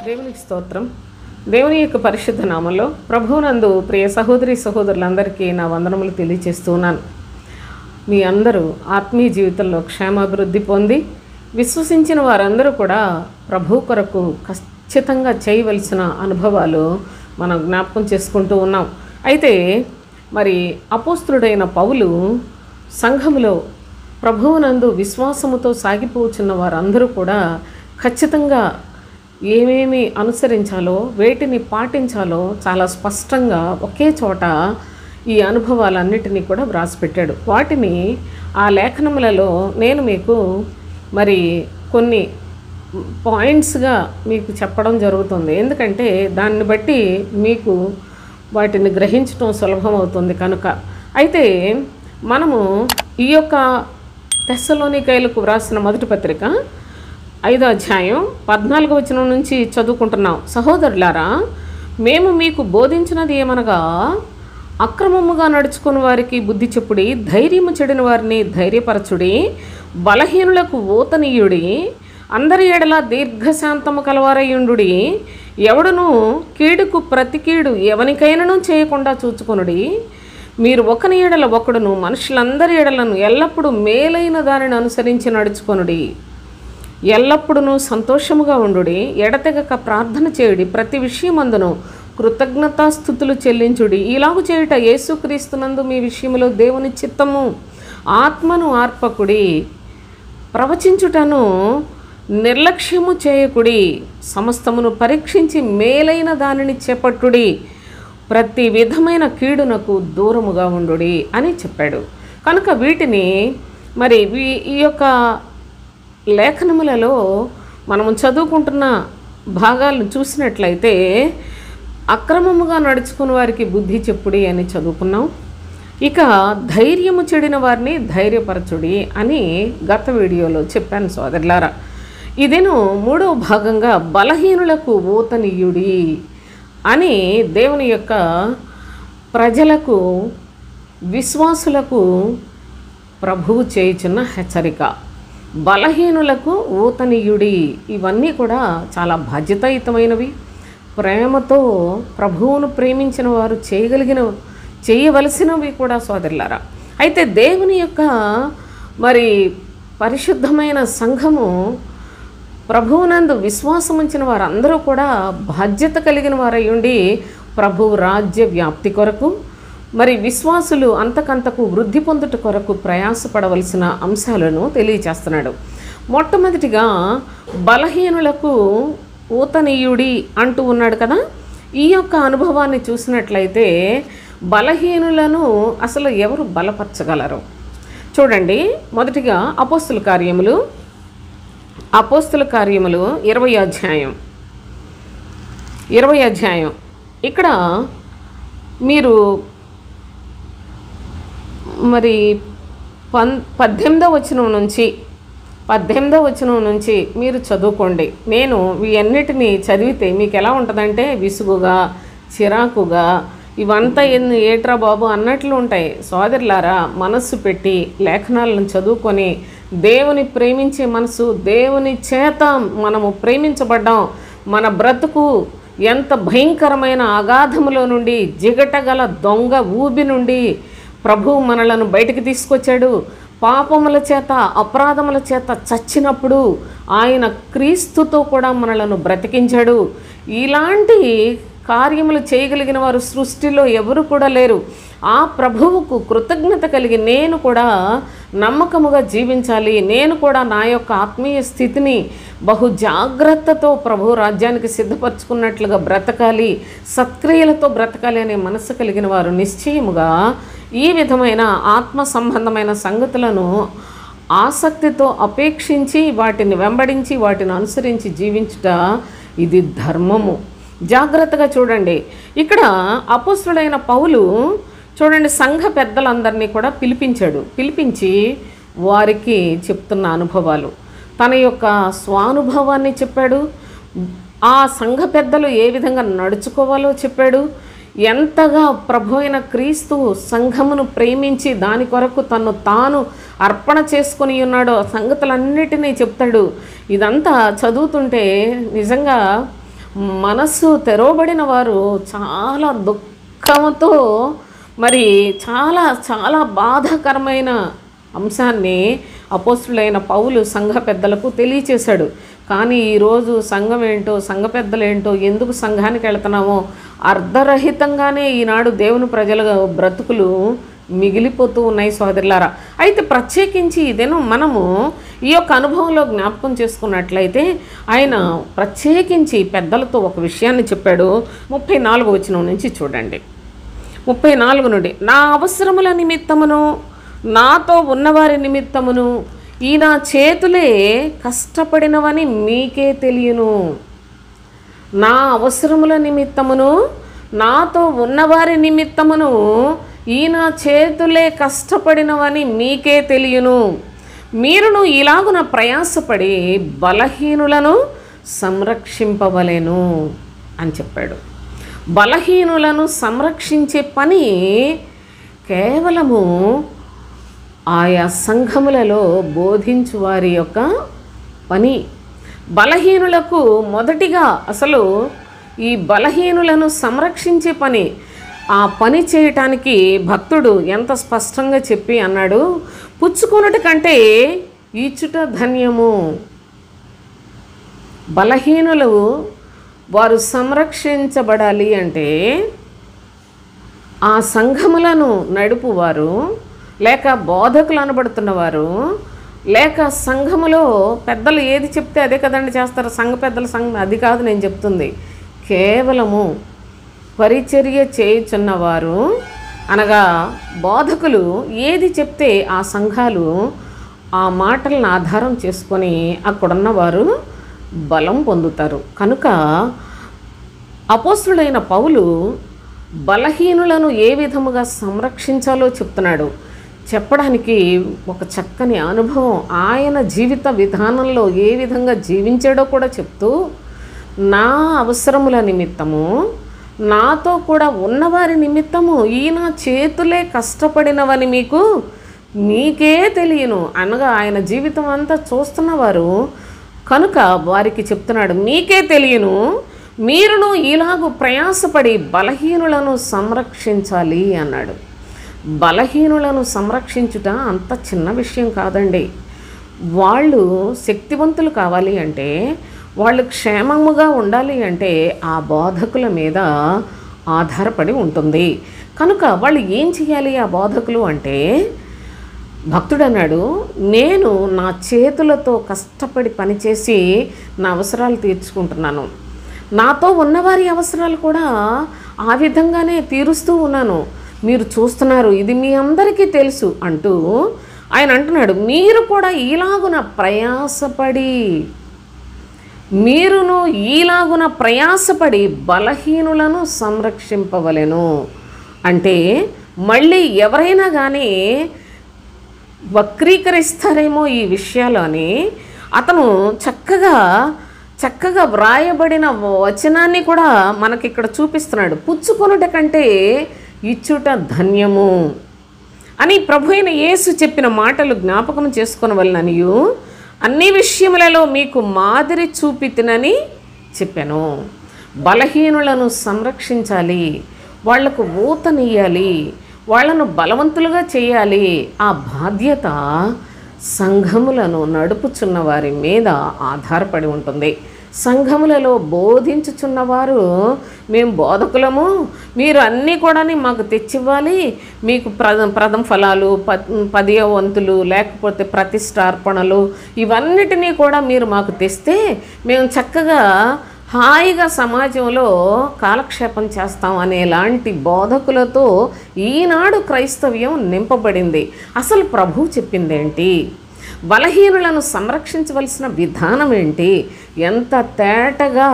దేవునికి స్తోత్రం. దేవుని యొక్క పరిశుద్ధ నామంలో ప్రభువునందు ప్రియ సహోదరి సహోదరులందరికీ నా వందనములు తెలియజేస్తున్నాను. మీ అందరూ ఆత్మీయ జీవితంలో క్షేమాభివృద్ధి పొంది విశ్వసించిన వారందరూ కూడా ప్రభు కొరకు ఖచ్చితంగా చేయవలసిన అనుభవాలు మనం జ్ఞాపకం చేసుకుంటూ ఉన్నాం. అయితే మరి అపోస్తులుడైన పౌలు సంఘములో ప్రభువునందు విశ్వాసముతో సాగిపోచున్న వారందరూ కూడా ఖచ్చితంగా ఏమేమి అనుసరించాలో వేటిని పాటించాలో చాలా స్పష్టంగా ఒకే చోట ఈ అనుభవాలన్నిటినీ కూడా వ్రాసిపెట్టాడు. వాటిని ఆ లేఖనములలో నేను మీకు మరి కొన్ని పాయింట్స్గా మీకు చెప్పడం జరుగుతుంది. ఎందుకంటే దాన్ని బట్టి మీకు వాటిని గ్రహించడం సులభం అవుతుంది కనుక. అయితే మనము ఈ యొక్క తెస్సలోనికైలకు వ్రాసిన మొదటి పత్రిక 5వ అధ్యాయం 14వ వచనం నుంచి చదువుకుంటున్నాం. సహోదరులారా, మేము మీకు బోధించినది ఏమనగా అక్రమముగా నడుచుకుని వారికి బుద్ధి చెప్పుడి, ధైర్యము చెడిన వారిని ధైర్యపరచుడి, బలహీనులకు ఊతనీయుడి, అందరి ఎడల దీర్ఘశాంతము కలవారయుండుడి, ఎవడును కీడుకు ప్రతి కీడు ఎవనికైనను చేయకుండా చూచుకొనుడి, మీరు ఒకని ఎడల ఒకడును మనుషులందరి ఎడలను ఎల్లప్పుడూ మేలైన దానిని అనుసరించి నడుచుకొనుడి, ఎల్లప్పుడూ సంతోషముగా ఉండుడి, ఎడతెగక ప్రార్థన చేయుడి, ప్రతి విషయమందును కృతజ్ఞతాస్థుతులు చెల్లించుడి. ఇలాగు చేయుట యేసుక్రీస్తునందు మీ విషయంలో దేవుని చిత్తము. ఆత్మను ఆర్పకుడి, ప్రవచించుటను నిర్లక్ష్యము చేయకుడి, సమస్తమును పరీక్షించి మేలైన దానిని చేపట్టుడి, ప్రతి విధమైన కీడునకు దూరముగా ఉండుడి అని చెప్పాడు. కనుక వీటిని మరి ఈ యొక్క లేఖనములలో మనము చదువుకుంటున్న భాగాలను చూసినట్లయితే అక్రమముగా నడుచుకుని వారికి బుద్ధి చెప్పుడి అని చదువుకున్నాం. ఇక ధైర్యము చెడిన వారిని ధైర్యపరచుడి అని గత వీడియోలో చెప్పాను సోదరులారా. ఇదేను 3వ భాగంగా బలహీనులకు ఊతనీయుడి అని దేవుని యొక్క ప్రజలకు విశ్వాసులకు ప్రభువు చేయుచున్న హెచ్చరిక. బలహీనులకు ఊతనీయుడి, ఇవన్నీ కూడా చాలా బాధ్యతాయుతమైనవి. ప్రేమతో ప్రభువును ప్రేమించిన వారు చేయవలసినవి కూడా సోదరులారా. అయితే దేవుని యొక్క మరి పరిశుద్ధమైన సంఘము ప్రభువునందు విశ్వాసం ఉంచిన వారందరూ కూడా బాధ్యత కలిగిన వారై ఉండి ప్రభువు రాజ్య వ్యాప్తి కొరకు మరి విశ్వాసులు అంతకంతకు వృద్ధి పొందుట కొరకు ప్రయాసపడవలసిన అంశాలను తెలియచేస్తున్నాడు. మొట్టమొదటిగా బలహీనులకు ఊతనీయుడి అంటూ ఉన్నాడు కదా. ఈ యొక్క అనుభవాన్ని చూసినట్లయితే బలహీనులను అసలు ఎవరు బలపరచగలరు? చూడండి, మొదటిగా అపోస్తుల కార్యములు 20వ అధ్యాయం ఇక్కడ మీరు మరి 18వ వచనం నుంచి మీరు చదువుకోండి. నేను ఇవన్నిటినీ చదివితే మీకు ఎలా ఉంటుందంటే విసుగుగా, చిరాకుగా, ఇవంతా ఏట్రా బాబు అన్నట్లు ఉంటాయి. సోదరులారా, మనస్సు పెట్టి లేఖనాలను చదువుకొని దేవుని ప్రేమించే మనసు, దేవుని చేత మనము ప్రేమించబడ్డాం. మన బ్రతుకు ఎంత భయంకరమైన అగాధములో నుండి, జిగటగల దొంగ ఊబి నుండి ప్రభువు మనలను బయటికి తీసుకొచ్చాడు. పాపముల చేత అపరాధముల చేత చచ్చినప్పుడు ఆయన క్రీస్తుతో కూడా మనలను బ్రతికించాడు. ఇలాంటి కార్యములు చేయగలిగిన వారు సృష్టిలో ఎవరు కూడా లేరు. ఆ ప్రభువుకు కృతజ్ఞత కలిగి నేను కూడా నమ్మకముగా జీవించాలి, నేను కూడా నా యొక్క ఆత్మీయ స్థితిని బహు జాగ్రత్తతో ప్రభు రాజ్యానికి సిద్ధపరచుకున్నట్లుగా బ్రతకాలి, సత్క్రియలతో బ్రతకాలి అనే మనసు కలిగిన వారు నిశ్చయముగా ఈ విధమైన ఆత్మ సంబంధమైన సంగతులను ఆసక్తితో అపేక్షించి వాటిని వెంబడించి వాటిని అనుసరించి జీవించుట ఇది ధర్మము. జాగ్రత్తగా చూడండి. ఇక్కడ అపోస్తుడైన పౌలు చూడండి, సంఘ పెద్దలందరినీ కూడా పిలిపించి వారికి చెప్తున్న అనుభవాలు, తన యొక్క స్వానుభవాన్ని చెప్పాడు. ఆ సంఘ పెద్దలు ఏ విధంగా నడుచుకోవాలో చెప్పాడు. ఎంతగా ప్రభు అయిన క్రీస్తు సంఘమును ప్రేమించి దాని కొరకు తను తాను అర్పణ చేసుకొని ఉన్నాడో సంగతులన్నిటినీ చెప్తాడు. ఇదంతా చదువుతుంటే నిజంగా మనస్సు తెరవబడిన వారు చాలా దుఃఖంతో మరి చాలా చాలా బాధాకరమైన అంశాన్ని అపోస్తులైన పౌలు సంఘ పెద్దలకు తెలియచేశాడు. కానీ ఈరోజు సంఘం ఏంటో, సంఘ పెద్దలేంటో, ఎందుకు సంఘానికి వెళుతున్నామో అర్ధరహితంగానే ఈనాడు దేవుని ప్రజల బ్రతుకులు మిగిలిపోతూ ఉన్నాయి సోదరులారా. అయితే ప్రత్యేకించి ఇదేనో మనము ఈ యొక్క అనుభవంలో జ్ఞాపకం చేసుకున్నట్లయితే ఆయన ప్రత్యేకించి పెద్దలతో ఒక విషయాన్ని చెప్పాడు. 34వ వచనం నుంచి చూడండి. 34 నుండి, నా అవసరముల నిమిత్తమును నాతో ఉన్నవారి నిమిత్తమును ఈ నా చేతులే కష్టపడినవని మీకే తెలియను. నా అవసరముల నిమిత్తమును నాతో ఉన్నవారి నిమిత్తమును ఈ నా చేతులే కష్టపడినవని మీకే తెలియను. మీరును ఇలాగున ప్రయాసపడి బలహీనులను సంరక్షింపవలెను అని చెప్పాడు. బలహీనులను సంరక్షించే పని కేవలము ఆయా సంఘములలో బోధించు వారి యొక్క పని. బలహీనులకు మొదటిగా అసలు ఈ బలహీనులను సంరక్షించే పని, ఆ పని చేయటానికి భక్తుడు ఎంత స్పష్టంగా చెప్పి అన్నాడు, పుచ్చుకొనుట కంటే ఈచుట ధన్యము. బలహీనులు వారు సంరక్షించబడాలి అంటే ఆ సంఘములను నడుపువారు, లేక బోధకులు అనబడుతున్నవారు, లేక సంఘములో పెద్దలు ఏది చెప్తే అదే కదండి చేస్తారు. సంఘ పెద్దల సంఘం అది కాదు నేను చెప్తుంది. కేవలము పరిచర్య చేయుచున్నవారు అనగా బోధకులు ఏది చెప్తే ఆ సంఘాలు ఆ మాటలను ఆధారం చేసుకొని అక్కడున్నవారు బలం పొందుతారు. కనుక అపోస్తుడైన పౌలు బలహీనులను ఏ విధముగా సంరక్షించాలో చెప్తున్నాడు. చెప్పడానికి ఒక చక్కని అనుభవం, ఆయన జీవిత విధానంలో ఏ విధంగా జీవించాడో కూడా చెప్తూ, నా అవసరముల నిమిత్తము నాతో కూడా ఉన్నవారి నిమిత్తము ఈ నా చేతులే కష్టపడినవని మీకే తెలియను అనగా ఆయన జీవితం అంతా చూస్తున్నవారు కనుక వారికి చెప్తున్నాడు, మీకే తెలియను, మీరును ఇలాగూ ప్రయాసపడి బలహీనులను సంరక్షించాలి అన్నాడు. బలహీనులను సంరక్షించుట అంత చిన్న విషయం కాదండి. వాళ్ళు శక్తివంతులు కావాలి అంటే, వాళ్ళు క్షేమముగా ఉండాలి అంటే ఆ బోధకుల మీద ఆధారపడి ఉంటుంది. కనుక వాళ్ళు ఏం చేయాలి ఆ బోధకులు అంటే, భక్తుడు అన్నాడు, నేను నా చేతులతో కష్టపడి పనిచేసి నా అవసరాలు తీర్చుకుంటున్నాను, నాతో ఉన్నవారి అవసరాలు కూడా ఆ విధంగానే తీరుస్తూ ఉన్నాను, మీరు చూస్తున్నారు, ఇది మీ అందరికీ తెలుసు అంటూ ఆయన అంటున్నాడు, మీరు కూడా ఈలాగున ప్రయాసపడి బలహీనులను సంరక్షింపవలెను. అంటే మళ్ళీ ఎవరైనా కానీ వక్రీకరిస్తారేమో ఈ విషయాలు అని అతను చక్కగా వ్రాయబడిన వచనాన్ని కూడా మనకి ఇక్కడ చూపిస్తున్నాడు. పుచ్చుకొనుట కంటే ఇచ్చుట ధన్యము అని ప్రభు అయిన యేసు చెప్పిన మాటలు జ్ఞాపకం చేసుకొనవలెననియు అన్ని విషయములలో మీకు మాదిరి చూపితినని చెప్పాను. బలహీనులను సంరక్షించాలి, వాళ్లకు ఊతనియ్యాలి, వాళ్ళను బలవంతులుగా చేయాలి. ఆ బాధ్యత సంఘములను నడుపుచున్న వారి మీద ఆధారపడి ఉంటుంది. సంఘములలో బోధించుచున్నవారు, మేము బోధకులము, మీరు అన్నీ కూడా మాకు తెచ్చివ్వాలి, మీకు ప్రథమ ఫలాలు, 10వ వంతులు, లేకపోతే ప్రతిష్టార్పణలు, ఇవన్నిటినీ కూడా మీరు మాకు తెస్తే మేము చక్కగా హాయిగా సమాజంలో కాలక్షేపం చేస్తాం అనేలాంటి బోధకులతో ఈనాడు క్రైస్తవ్యం నింపబడింది. అసలు ప్రభు చెప్పిందేంటి? బలహీనులను సంరక్షించవలసిన విధానం ఏంటి? ఎంత తేటగా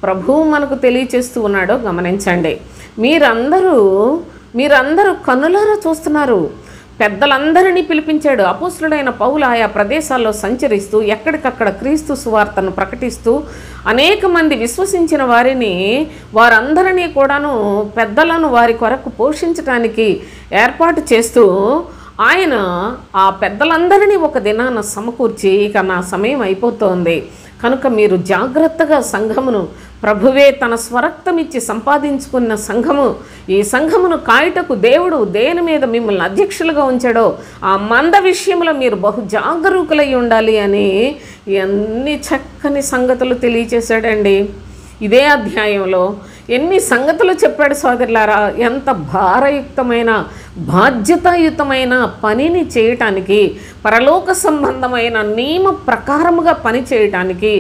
ప్రభువు మనకు తెలియచేస్తూ ఉన్నాడో గమనించండి. మీరందరూ కన్నులారా చూస్తున్నారు. పెద్దలందరినీ పిలిపించాడు. అపోస్తుడైన పౌలు ఆయా ప్రదేశాల్లో సంచరిస్తూ ఎక్కడికక్కడ క్రీస్తు సువార్తను ప్రకటిస్తూ అనేక మంది విశ్వసించిన వారందరినీ కూడాను పెద్దలను వారి కొరకు పోషించడానికి ఏర్పాటు చేస్తూ ఆయన ఆ పెద్దలందరినీ ఒక దినాన సమకూర్చి, ఇక నా సమయం అయిపోతోంది కనుక మీరు జాగ్రత్తగా సంఘమును, ప్రభువే తన స్వరక్తమిచ్చి సంపాదించుకున్న సంఘము, ఈ సంఘమును కాయుటకు దేవుడు దేని మీద మిమ్మల్ని అధ్యక్షులుగా ఉంచాడో ఆ మంద విషయంలో మీరు బహు జాగరూకులై ఉండాలి అని ఎన్ని చక్కని సంగతులు తెలియచేశాడండి. ఇదే అధ్యాయంలో ఎన్ని సంగతులు చెప్పాడు సోదరులారా. ఎంత భారయుక్తమైన బాధ్యతాయుతమైన పనిని చేయటానికి, పరలోక సంబంధమైన నియమ ప్రకారముగా పని చేయటానికి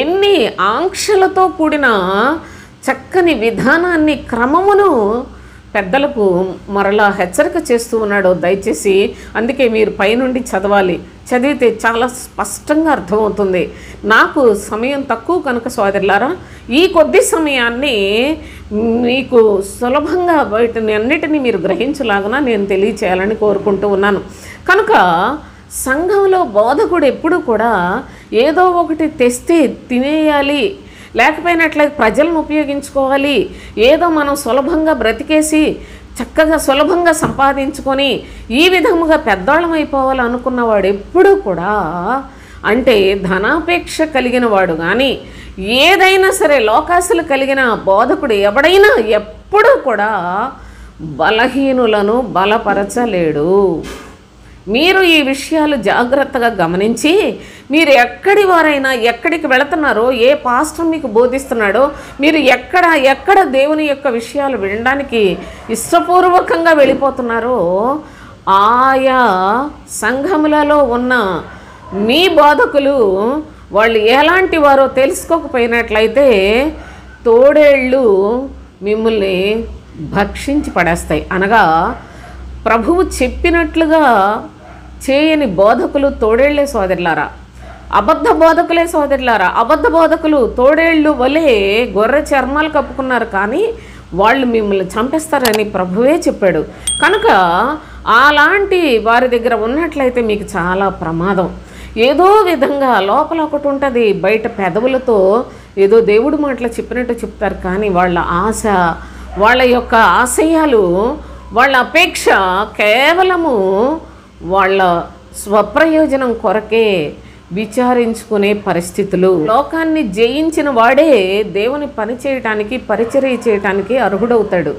ఎన్ని ఆంక్షలతో కూడిన చక్కని విధానాన్ని, క్రమమును పెద్దలకు మరలా హెచ్చరిక చేస్తూ ఉన్నాడు. దయచేసి అందుకే మీరు పైనుండి చదవాలి. చదివితే చాలా స్పష్టంగా అర్థమవుతుంది. నాకు సమయం తక్కువ కనుక సోదరులారా, ఈ కొద్ది సమయాన్ని మీకు సులభంగా వీటిని అన్నిటినీ మీరు గ్రహించలాగున నేను తెలియచేయాలని కోరుకుంటూ ఉన్నాను. కనుక సంఘంలో బోధకుడు ఎప్పుడు కూడా ఏదో ఒకటి తెస్తే తినేయాలి, లేకపోయినట్లయితే ప్రజలను ఉపయోగించుకోవాలి, ఏదో మనం సులభంగా బ్రతికేసి చక్కగా సులభంగా సంపాదించుకొని ఈ విధముగా పెద్దవాళ్ళం అయిపోవాలి అనుకున్నవాడు ఎప్పుడూ కూడా, అంటే ధనాపేక్ష కలిగిన వాడు కానీ ఏదైనా సరే లోకాసులు కలిగిన బోధకుడు ఎవడైనా ఎప్పుడూ కూడా బలహీనులను బలపరచలేడు. మీరు ఈ విషయాలు జాగ్రత్తగా గమనించి మీరు ఎక్కడి వారైనా, ఎక్కడికి వెళుతున్నారో, ఏ పాస్టర్ మీకు బోధిస్తున్నాడో, మీరు ఎక్కడ దేవుని యొక్క విషయాలు వినడానికి ఇష్టపూర్వకంగా వెళ్ళిపోతున్నారో ఆయా సంఘములలో ఉన్న మీ బోధకులు వాళ్ళు ఎలాంటి వారో తెలుసుకోకపోయినట్లయితే తోడేళ్ళు మిమ్మల్ని భక్షించి పడేస్తాయి. అనగా ప్రభువు చెప్పినట్లుగా చేయని బోధకులు తోడేళ్లే సోదరులారా, అబద్ధ బోధకులే సోదరులారా. అబద్ధ బోధకులు తోడేళ్ళు వలె గొర్రె చర్మాలు కప్పుకున్నారు, కానీ వాళ్ళు మిమ్మల్ని చంపేస్తారని ప్రభువే చెప్పాడు. కనుక అలాంటి వారి దగ్గర ఉన్నట్లయితే మీకు చాలా ప్రమాదం. ఏదో విధంగా లోపల ఒకటి ఉంటుంది, బయట పెదవులతో ఏదో దేవుడు మాటలు చెప్పినట్టు చెప్తారు, కానీ వాళ్ళ ఆశ, వాళ్ళ యొక్క ఆశయాలు, వాళ్ళ అపేక్ష కేవలము వాళ్ళ స్వప్రయోజనం కొరకే విచారించుకునే పరిస్థితులు. లోకాన్ని జయించిన వాడే దేవుని పని చేయటానికి, పరిచర్య చేయటానికి అర్హుడవుతాడు.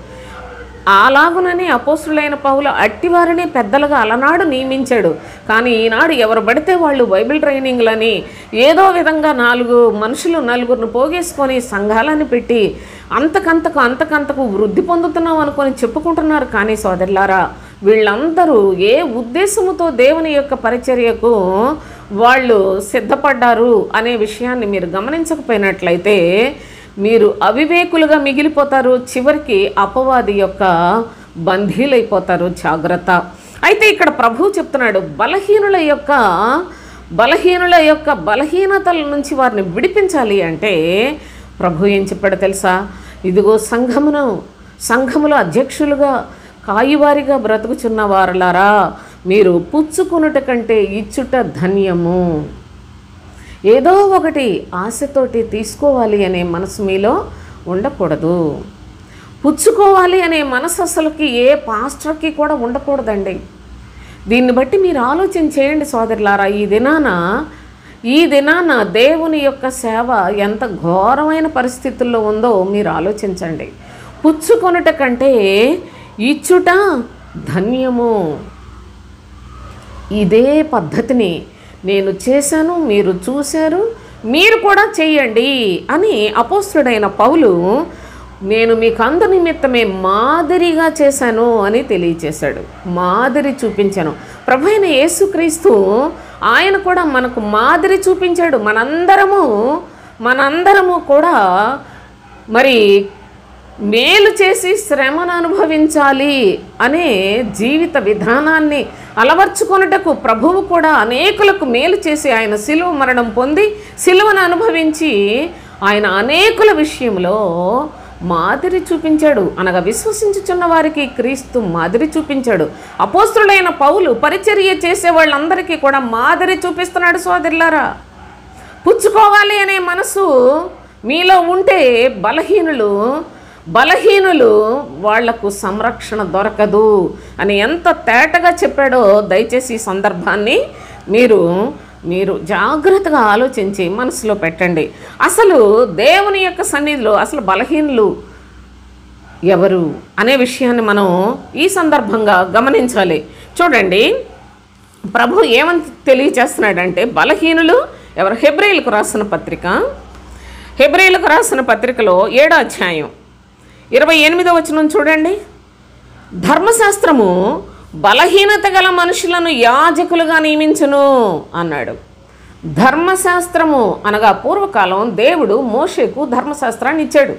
అలాగునని అపోస్తులైన పౌలు అట్టివారిని పెద్దలుగా అలనాడు నియమించాడు. కానీ ఈనాడు ఎవరు పడితే వాళ్ళు బైబిల్ ట్రైనింగ్లని ఏదో విధంగా నలుగురిని పోగేసుకొని సంఘాలని పెట్టి అంతకంతకు వృద్ధి పొందుతున్నాం అనుకొని చెప్పుకుంటున్నారు. కానీ సోదరులారా, వీళ్ళందరూ ఏ ఉద్దేశముతో దేవుని యొక్క పరిచర్యకు వాళ్ళు సిద్ధపడ్డారు అనే విషయాన్ని మీరు గమనించకపోయినట్లయితే మీరు అవివేకులుగా మిగిలిపోతారు. చివరికి అపవాది యొక్క బంధీలైపోతారు. జాగ్రత్త. అయితే ఇక్కడ ప్రభువు చెప్తున్నాడు, బలహీనుల యొక్క బలహీనతల నుంచి వారిని విడిపించాలి అంటే ప్రభు ఏం చెప్పాడో తెలుసా? ఇదిగో సంఘములో అధ్యక్షులుగా కాయువారిగా బ్రతుకుచున్న వారులారా, మీరు పుచ్చుకొనుట కంటే ఇచ్చుట ధన్యము. ఏదో ఒకటి ఆశతోటి తీసుకోవాలి అనే మనసు మీలో ఉండకూడదు. పుచ్చుకోవాలి అనే మనసు అసలుకి ఏ పాస్టర్కి కూడా ఉండకూడదండి. దీన్ని బట్టి మీరు ఆలోచన చేయండి సోదరులారా. ఈ దినాన దేవుని యొక్క సేవ ఎంత ఘోరమైన పరిస్థితుల్లో ఉందో మీరు ఆలోచించండి. పుచ్చుకొనుట కంటే ఇచ్చుట ధన్యము. ఇదే పద్ధతిని నేను చేశాను, మీరు చూశారు, మీరు కూడా చేయండి అని అపోస్తుడైన పౌలు నేను మీకు అందు నిమిత్తమే మాదిరిగా చేశాను అని తెలియచేశాడు. మాదిరి చూపించాను. ప్రభువైన యేసుక్రీస్తు ఆయన కూడా మనకు మాదిరి చూపించాడు. మనందరము కూడా మరి మేలు చేసి శ్రమను అనుభవించాలి అనే జీవిత విధానాన్ని అలవర్చుకొనుటకు ప్రభువు కూడా అనేకులకు మేలు చేసి ఆయన శిలువ మరణం పొంది శిలువను అనుభవించి ఆయన అనేకుల విషయంలో మాదిరి చూపించాడు. అనగా విశ్వసించుచున్న వారికి క్రీస్తు మాదిరి చూపించాడు. అపోస్తులైన పౌలు పరిచర్య చేసే వాళ్ళందరికీ కూడా మాదిరి చూపిస్తున్నాడు. సోదరులారా, పుచ్చుకోవాలి అనే మనసు మీలో ఉంటే బలహీనులు వాళ్లకు సంరక్షణ దొరకదు అని ఎంత తేటగా చెప్పాడో దయచేసి ఈ సందర్భాన్ని మీరు మీరు జాగ్రత్తగా ఆలోచించి మనసులో పెట్టండి. అసలు దేవుని యొక్క సన్నిధిలో అసలు బలహీనులు ఎవరు అనే విషయాన్ని మనం ఈ సందర్భంగా గమనించాలి. చూడండి, ప్రభు ఏమని తెలియచేస్తున్నాడంటే బలహీనులు ఎవరు? హెబ్రీయులకు రాసిన పత్రిక, హెబ్రీయులకు రాసిన పత్రికలో 7వ అధ్యాయం 28వ వచనం చూడండి. ధర్మశాస్త్రము బలహీనత గల మనుషులను యాజకులుగా నియమించును అన్నాడు. ధర్మశాస్త్రము అనగా పూర్వకాలం దేవుడు మోషేకు ధర్మశాస్త్రాన్ని ఇచ్చాడు.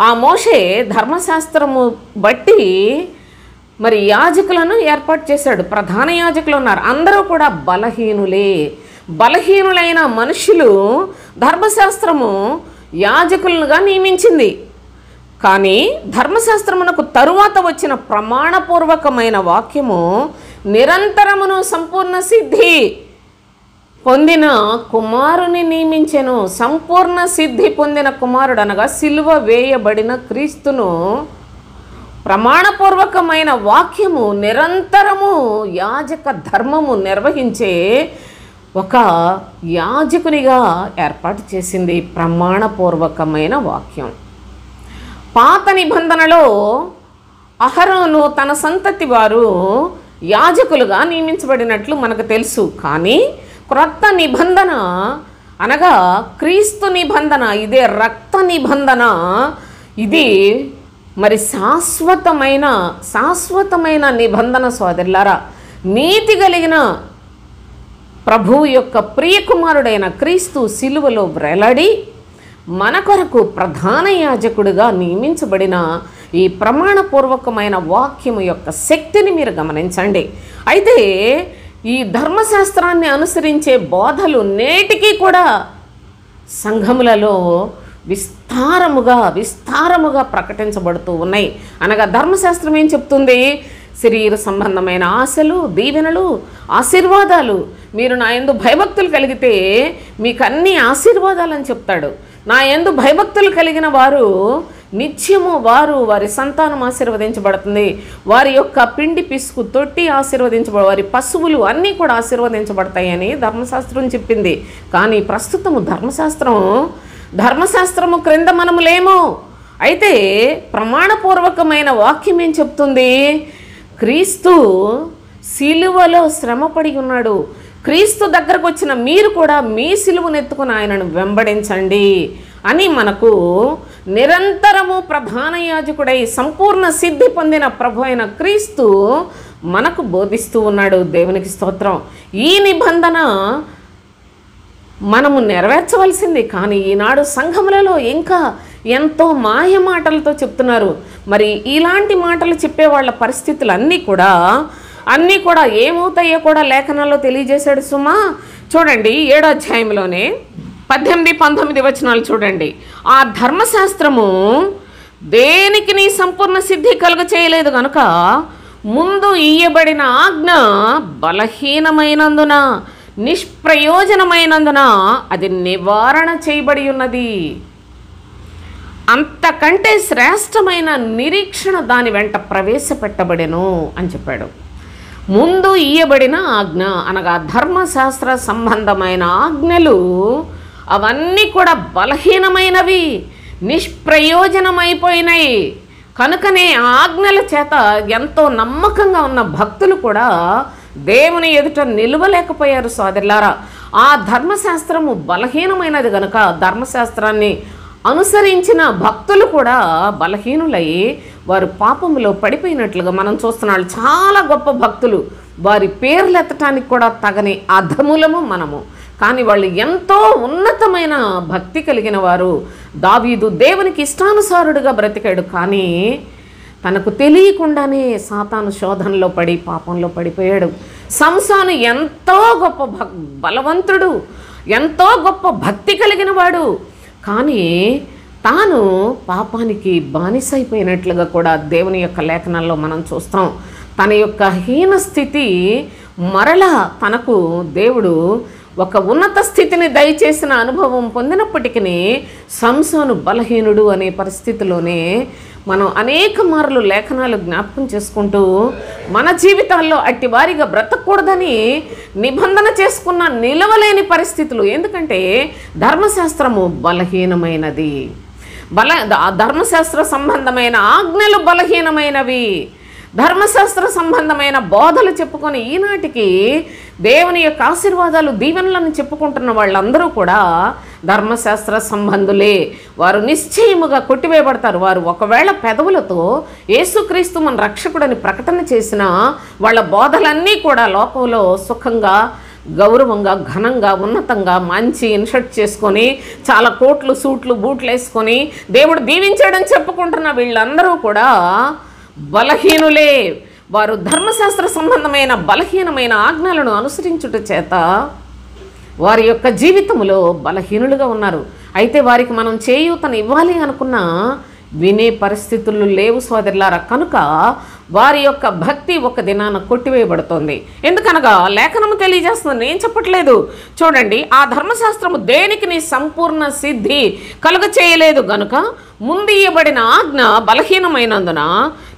ఆ మోషే ధర్మశాస్త్రము బట్టి మరి యాజకులను ఏర్పాటు చేశాడు. ప్రధాన యాజకులు ఉన్నారు, అందరూ కూడా బలహీనులే. బలహీనులైన మనుషులు ధర్మశాస్త్రము యాజకులుగా నియమించింది. కానీ ధర్మశాస్త్రమునకు తరువాత వచ్చిన ప్రమాణపూర్వకమైన వాక్యము నిరంతరమును సంపూర్ణ సిద్ధి పొందిన కుమారుని నియమించెను. సంపూర్ణ సిద్ధి పొందిన కుమారుడు అనగా సిలువ వేయబడిన క్రీస్తును ప్రమాణపూర్వకమైన వాక్యము నిరంతరము యాజక ధర్మము నిర్వహించే ఒక యాజకునిగా ఏర్పాటు చేసింది ప్రమాణపూర్వకమైన వాక్యం. పాత నిబంధనలో అహరోను తన సంతతి వారు యాజకులుగా నియమించబడినట్లు మనకు తెలుసు. కానీ క్రొత్త నిబంధన అనగా క్రీస్తు నిబంధన, ఇదే రక్త నిబంధన, ఇది మరి శాశ్వతమైన నిబంధన సోదరులారా. నీతి కలిగిన ప్రభువు యొక్క ప్రియకుమారుడైన క్రీస్తు సిలువలో వ్రేలాడి మన కొరకు ప్రధాన యాజకుడిగా నియమించబడిన ఈ ప్రమాణపూర్వకమైన వాక్యము యొక్క శక్తిని మీరు గమనించండి. అయితే ఈ ధర్మశాస్త్రాన్ని అనుసరించే బోధలు నేటికి కూడా సంఘములలో విస్తారముగా ప్రకటించబడుతూ ఉన్నాయి. అనగా ధర్మశాస్త్రం ఏం చెప్తుంది? శరీర సంబంధమైన ఆశలు, దీవెనలు, ఆశీర్వాదాలు. మీరు నా యందు భయభక్తులు కలిగితే మీకు అన్ని ఆశీర్వాదాలని చెప్తాడు. నా యందు భయభక్తులు కలిగిన వారు నిత్యము వారి సంతానం ఆశీర్వదించబడుతుంది. వారి యొక్క పిండి పిసుకు తొట్టి వారి పశువులు అన్నీ కూడా ఆశీర్వదించబడతాయని ధర్మశాస్త్రం చెప్పింది. కానీ ప్రస్తుతము ధర్మశాస్త్రము క్రింద మనము లేము. అయితే ప్రమాణపూర్వకమైన వాక్యం ఏం చెప్తుంది? క్రీస్తు సిలువలో శ్రమపడి ఉన్నాడు. క్రీస్తు దగ్గరకు వచ్చిన మీరు కూడా మీ సిలువను ఎత్తుకుని ఆయనను వెంబడించండి అని మనకు నిరంతరము ప్రధాన యాజకుడై సంపూర్ణ సిద్ధి పొందిన ప్రభు అయిన క్రీస్తు మనకు బోధిస్తూ ఉన్నాడు. దేవునికి స్తోత్రం. ఈ నిబంధన మనము నెరవేర్చవలసింది. కానీ ఈనాడు సంఘములలో ఇంకా ఎంతో మాయ మాటలతో చెప్తున్నారు. మరి ఇలాంటి మాటలు చెప్పే వాళ్ళ పరిస్థితులు అన్నీ కూడా ఏమవుతాయో కూడా లేఖనాల్లో తెలియజేశాడు సుమా. చూడండి 7వ అధ్యాయంలోనే 18-19 వచనాలు చూడండి. ఆ ధర్మశాస్త్రము దేనికి నీ సంపూర్ణ సిద్ధి కలుగ చేయలేదు కనుక ముందు ఇయ్యబడిన ఆజ్ఞ బలహీనమైనందున నిష్ప్రయోజనమైనందున అది నివారణ చేయబడి ఉన్నది. అంతకంటే శ్రేష్టమైన నిరీక్షణ దాని వెంట ప్రవేశపెట్టబడెను అని చెప్పాడు. ముందు ఇయ్యబడిన ఆజ్ఞ అనగా ధర్మశాస్త్ర సంబంధమైన ఆజ్ఞలు అవన్నీ కూడా బలహీనమైనవి, నిష్ప్రయోజనమైపోయినాయి. కనుకనే ఆ ఆజ్ఞల చేత ఎంతో నమ్మకంగా ఉన్న భక్తులు కూడా దేవుని ఎదుట నిలవలేకపోయారు సోదరులారా. ఆ ధర్మశాస్త్రము బలహీనమైనది కనుక ధర్మశాస్త్రాన్ని అనుసరించిన భక్తులు కూడా బలహీనులై వారు పాపములో పడిపోయినట్లుగా మనం చూస్తున్నాం. చాలా గొప్ప భక్తులు, వారి పేర్లు ఎత్తటానికి కూడా తగని అధములము మనము. కానీ వాళ్ళు ఎంతో ఉన్నతమైన భక్తి కలిగిన వారు. దావీదు దేవునికి ఇష్టానుసారుడుగా బ్రతికాడు. కానీ తనకు తెలియకుండానే సాతాను శోధనలో పడి పాపంలో పడిపోయాడు. సంసోను ఎంతో గొప్ప బలవంతుడు, ఎంతో గొప్ప భక్తి కలిగిన వాడు. కానీ తాను పాపానికి బానిసైపోయినట్లుగా కూడా దేవుని యొక్క లేఖనాల్లో మనం చూస్తాం. తన యొక్క హీన స్థితి మరలా తనకు దేవుడు ఒక ఉన్నత స్థితిని దయచేసిన అనుభవం పొందినప్పటికీ సంసోను బలహీనుడు అనే పరిస్థితిలోనే మనం అనేక మార్లు లేఖనాలు జ్ఞాపకం చేసుకుంటూ మన జీవితాల్లో అట్టి వారిగా బ్రతకూడదని నిబంధన చేసుకున్న నిలవలేని పరిస్థితులు. ఎందుకంటే ధర్మశాస్త్రము బలహీనమైనది, ధర్మశాస్త్ర సంబంధమైన ఆజ్ఞలు బలహీనమైనవి. ధర్మశాస్త్ర సంబంధమైన బోధలు చెప్పుకొని ఈనాటికి దేవుని యొక్క ఆశీర్వాదాలు దీవెనలను చెప్పుకుంటున్న వాళ్ళందరూ కూడా ధర్మశాస్త్ర సంబంధులే. వారు నిశ్చయముగా కొట్టివేయబడతారు. వారు ఒకవేళ పెదవులతో యేసుక్రీస్తు మన రక్షకుడని ప్రకటన చేసిన వాళ్ళ బోధలన్నీ కూడా లోకంలో సుఖంగా, గౌరవంగా, ఘనంగా, ఉన్నతంగా మంచి ఇన్షర్ట్ చేసుకొని చాలా కోట్లు, సూట్లు, బూట్లు వేసుకొని దేవుడు దీవించాడని చెప్పుకుంటున్న వీళ్ళందరూ కూడా బలహీనులే. వారు ధర్మశాస్త్ర సంబంధమైన బలహీనమైన ఆజ్ఞలను అనుసరించుట చేత వారి యొక్క జీవితంలో బలహీనులుగా ఉన్నారు. అయితే వారికి మనం చేయూతను ఇవ్వాలి అనుకున్నా వినే పరిస్థితులు లేవు సోదరులారా. కనుక వారి యొక్క భక్తి ఒక దినాన కొట్టివేయబడుతుంది. ఎందుకనగా లేఖనము తెలియజేస్తుంది, నేను చెప్పట్లేదు. చూడండి, ఆ ధర్మశాస్త్రము దేనికి నీ సంపూర్ణ సిద్ధి కలుగ చేయలేదు గనుక ముందు ఇవ్వబడిన ఆజ్ఞ బలహీనమైనందున,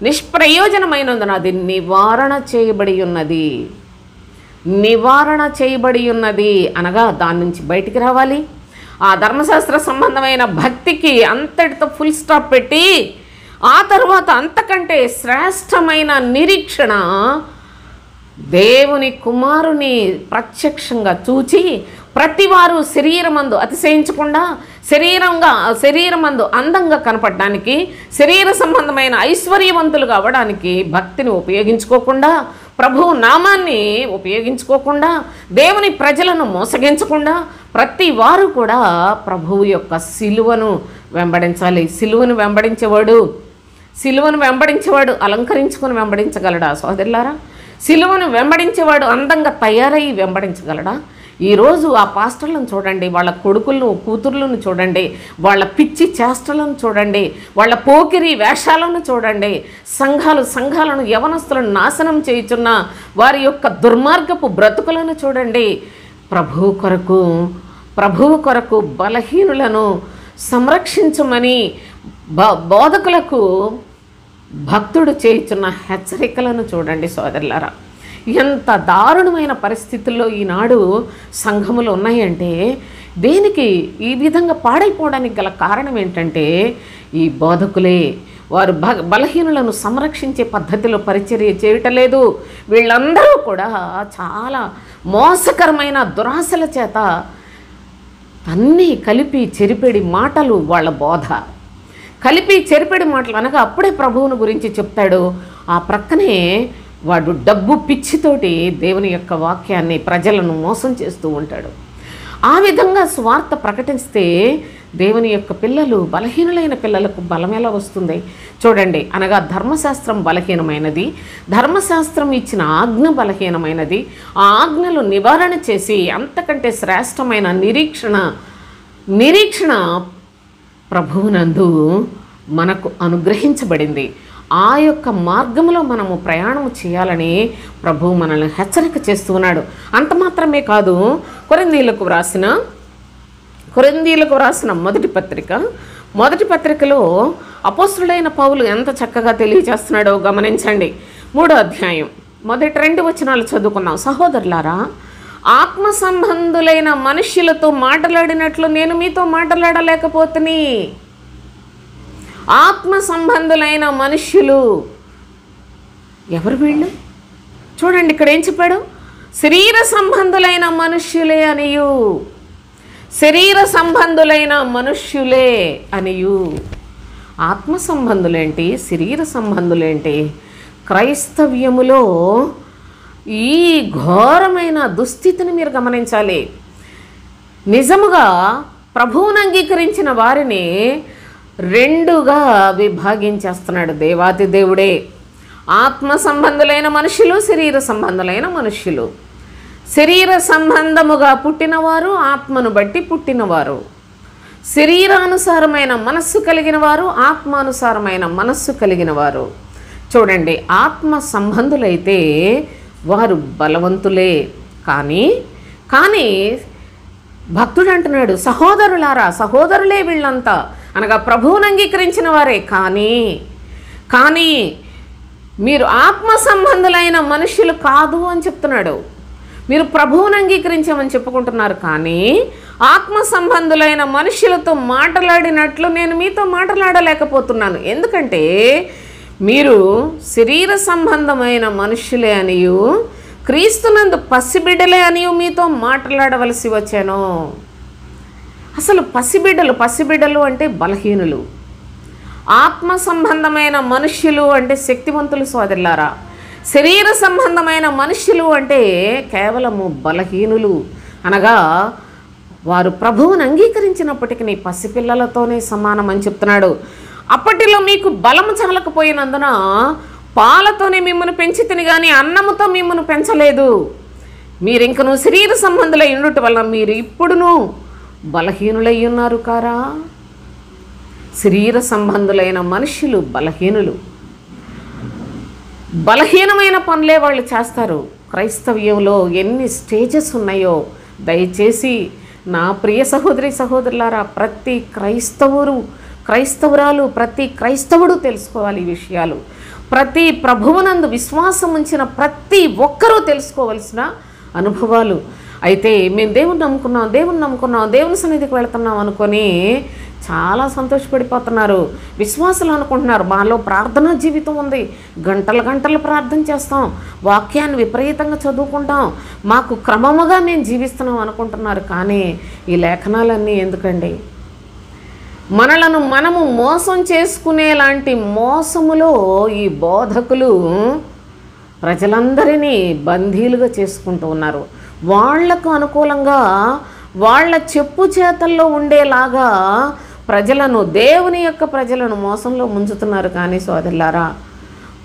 నిష్ప్రయోజనమైనందున అది నివారణ చేయబడి ఉన్నది. నివారణ చేయబడి ఉన్నది అనగా దాని నుంచి బయటికి రావాలి. ఆ ధర్మశాస్త్ర సంబంధమైన భక్తికి అంతటితో ఫుల్ స్టాప్ పెట్టి ఆ తర్వాత అంతకంటే శ్రేష్టమైన నిరీక్షణ దేవుని కుమారుని ప్రత్యక్షంగా చూచి ప్రతివారు శరీరమందు అతిశయించకుండా శరీరమందు అందంగా కనపడడానికి, శరీర సంబంధమైన ఐశ్వర్యవంతులుగా అవ్వడానికి భక్తిని ఉపయోగించుకోకుండా, ప్రభువు నామాన్ని ఉపయోగించుకోకుండా, దేవుని ప్రజలను మోసగించకుండా ప్రతి వారు కూడా ప్రభువు యొక్క సిలువను వెంబడించాలి. సిలువను వెంబడించేవాడు అలంకరించుకొని వెంబడించగలడా సోదరులారా? సిలువను వెంబడించేవాడు అందంగా తయారయ్యి వెంబడించగలడా? ఈరోజు ఆ పాస్టర్లను చూడండి, వాళ్ళ కొడుకులను, కూతుర్లను చూడండి, వాళ్ళ పిచ్చి చేష్టలను చూడండి, వాళ్ళ పోకిరి వేషాలను చూడండి, సంఘాలను యవనస్తులను నాశనం చేయుచున్న వారి యొక్క దుర్మార్గపు బ్రతుకులను చూడండి. ప్రభువు కొరకు బలహీనులను సంరక్షించమని బోధకులకు భక్తుడు చేయుచున్న హెచ్చరికలను చూడండి సోదరులారా. ఎంత దారుణమైన పరిస్థితుల్లో ఈనాడు సంఘములు ఉన్నాయంటే దేనికి ఈ విధంగా పాడైపోవడానికి గల కారణం ఏంటంటే ఈ బోధకులే. వారు బలహీనులను సంరక్షించే పద్ధతిలో పరిచర్య చేయటలేదు. వీళ్ళందరూ కూడా చాలా మోసకరమైన దురాశల చేత అన్నీ కలిపి చెరిపెడి మాటలు, వాళ్ళ బోధ కలిపి చెరిపెడి మాటలు అనగా అప్పుడే ప్రభువుని గురించి చెప్తాడు, ఆ ప్రక్కనే వాడు డబ్బు పిచ్చితోటి దేవుని యొక్క వాక్యాన్ని, ప్రజలను మోసం చేస్తూ ఉంటాడు. ఆ విధంగా స్వార్థ ప్రకటిస్తే దేవుని యొక్క పిల్లలు, బలహీనులైన పిల్లలకు బలం ఎలా వస్తుంది చూడండి. అనగా ధర్మశాస్త్రం బలహీనమైనది, ధర్మశాస్త్రం ఇచ్చిన ఆజ్ఞ బలహీనమైనది. ఆ ఆజ్ఞలు నివారణ చేసి అంతకంటే శ్రేష్టమైన నిరీక్షణ ప్రభువునందు మనకు అనుగ్రహించబడింది. ఆ యొక్క మార్గంలో మనము ప్రయాణం చేయాలని ప్రభువు మనల్ని హెచ్చరిక చేస్తూ ఉన్నాడు. అంత మాత్రమే కాదు, కొరింథీయులకు వ్రాసిన మొదటి పత్రికలో అపోస్తుడైన పౌలు ఎంత చక్కగా తెలియజేస్తున్నాడో గమనించండి. 3వ అధ్యాయం మొదటి 2 వచనాలు చదువుకున్నాం. సహోదరులారా, ఆత్మ సంబంధులైన మనుష్యులతో మాట్లాడినట్లు నేను మీతో మాట్లాడలేకపోతుని. ఆత్మ సంబంధులైన మనుష్యులు ఎవరు వీళ్ళు? చూడండి, ఇక్కడ ఏం చెప్పాడు? శరీర సంబంధులైన మనుష్యులే అనియు, శరీర సంబంధులైన మనుష్యులే అనియు. ఆత్మ సంబంధులేంటి, శరీర సంబంధులేంటి? క్రైస్తవ్యములో ఈ ఘోరమైన దుస్థితిని మీరు గమనించాలి. నిజముగా ప్రభువును అంగీకరించిన వారిని 2గా విభాగించేస్తున్నాడు దేవాతి దేవుడే. ఆత్మ సంబంధులైన మనుషులు, శరీర సంబంధులైన మనుష్యులు. శరీర సంబంధముగా పుట్టినవారు, ఆత్మను బట్టి పుట్టినవారు. శరీరానుసారమైన మనస్సు కలిగిన వారు, ఆత్మానుసారమైన మనస్సు కలిగిన వారు. చూడండి, ఆత్మ సంబంధులైతే వారు బలవంతులే. కానీ భక్తుడు అంటున్నాడు, సహోదరులారా, సహోదరులే వీళ్ళంతా అనగా ప్రభువును అంగీకరించిన వారే. కానీ కానీ మీరు ఆత్మ సంబంధులైన మనుషులు కాదు అని చెప్తున్నాడు. మీరు ప్రభువుని అంగీకరించామని చెప్పుకుంటున్నారు, కానీ ఆత్మ సంబంధులైన మనుషులతో మాట్లాడినట్లు నేను మీతో మాట్లాడలేకపోతున్నాను. ఎందుకంటే మీరు శరీర సంబంధమైన మనుషులే అనియు క్రీస్తునందు పసిబిడ్డలే అనియు మీతో మాట్లాడవలసి వచ్చాను. అసలు పసిబిడ్డలు అంటే బలహీనులు, ఆత్మ సంబంధమైన మనుష్యులు అంటే శక్తివంతులు సోదరులారా. శరీర సంబంధమైన మనుష్యులు అంటే కేవలము బలహీనులు, అనగా వారు ప్రభువుని అంగీకరించినప్పటికీ పసిపిల్లలతోనే సమానం అని చెప్తున్నాడు. అప్పటిలో మీకు బలము చమలకపోయినందున పాలతోనే మిమ్మల్ని పెంచితిని కానీ అన్నముతో మిమ్మల్ని పెంచలేదు. మీరు ఇంకను శరీర సంబంధులై ఉండుట వల్ల మీరు ఇప్పుడును బలహీనులై ఉన్నారు కారా. శరీర సంబంధులైన మనుషులు బలహీనులు, బలహీనమైన పనులే వాళ్ళు చేస్తారు. క్రైస్తవ్యంలో ఎన్ని స్టేజెస్ ఉన్నాయో దయచేసి నా ప్రియ సహోదరి సహోదరులారా, ప్రతి క్రైస్తవురాలు ప్రతి క్రైస్తవుడు తెలుసుకోవాలి ఈ విషయాలు. ప్రతి ప్రభువునందు విశ్వాసం ఉంచిన ప్రతి ఒక్కరూ తెలుసుకోవలసిన అనుభవాలు. అయితే మేము దేవుని నమ్ముకున్నాం, దేవుని సన్నిధికి వెళుతున్నాం అనుకొని చాలా సంతోషపడిపోతున్నారు. విశ్వాసులు అనుకుంటున్నారు మాలో ప్రార్థనా జీవితం ఉంది, గంటలు ప్రార్థన చేస్తాం, వాక్యాన్ని విపరీతంగా చదువుకుంటాం, మాకు క్రమముగా మేము జీవిస్తున్నాం అనుకుంటున్నారు. కానీ ఈ లేఖనాలన్నీ ఎందుకండి? మనలను మనము మోసం చేసుకునేలాంటి మోసములో ఈ బోధకులు ప్రజలందరినీ బందీలుగా చేసుకుంటూ ఉన్నారు. వాళ్లకు అనుకూలంగా వాళ్ళ చెప్పు చేతల్లో ఉండేలాగా దేవుని యొక్క ప్రజలను మోసంలో ముంచుతున్నారు. కానీ సోదరులారా,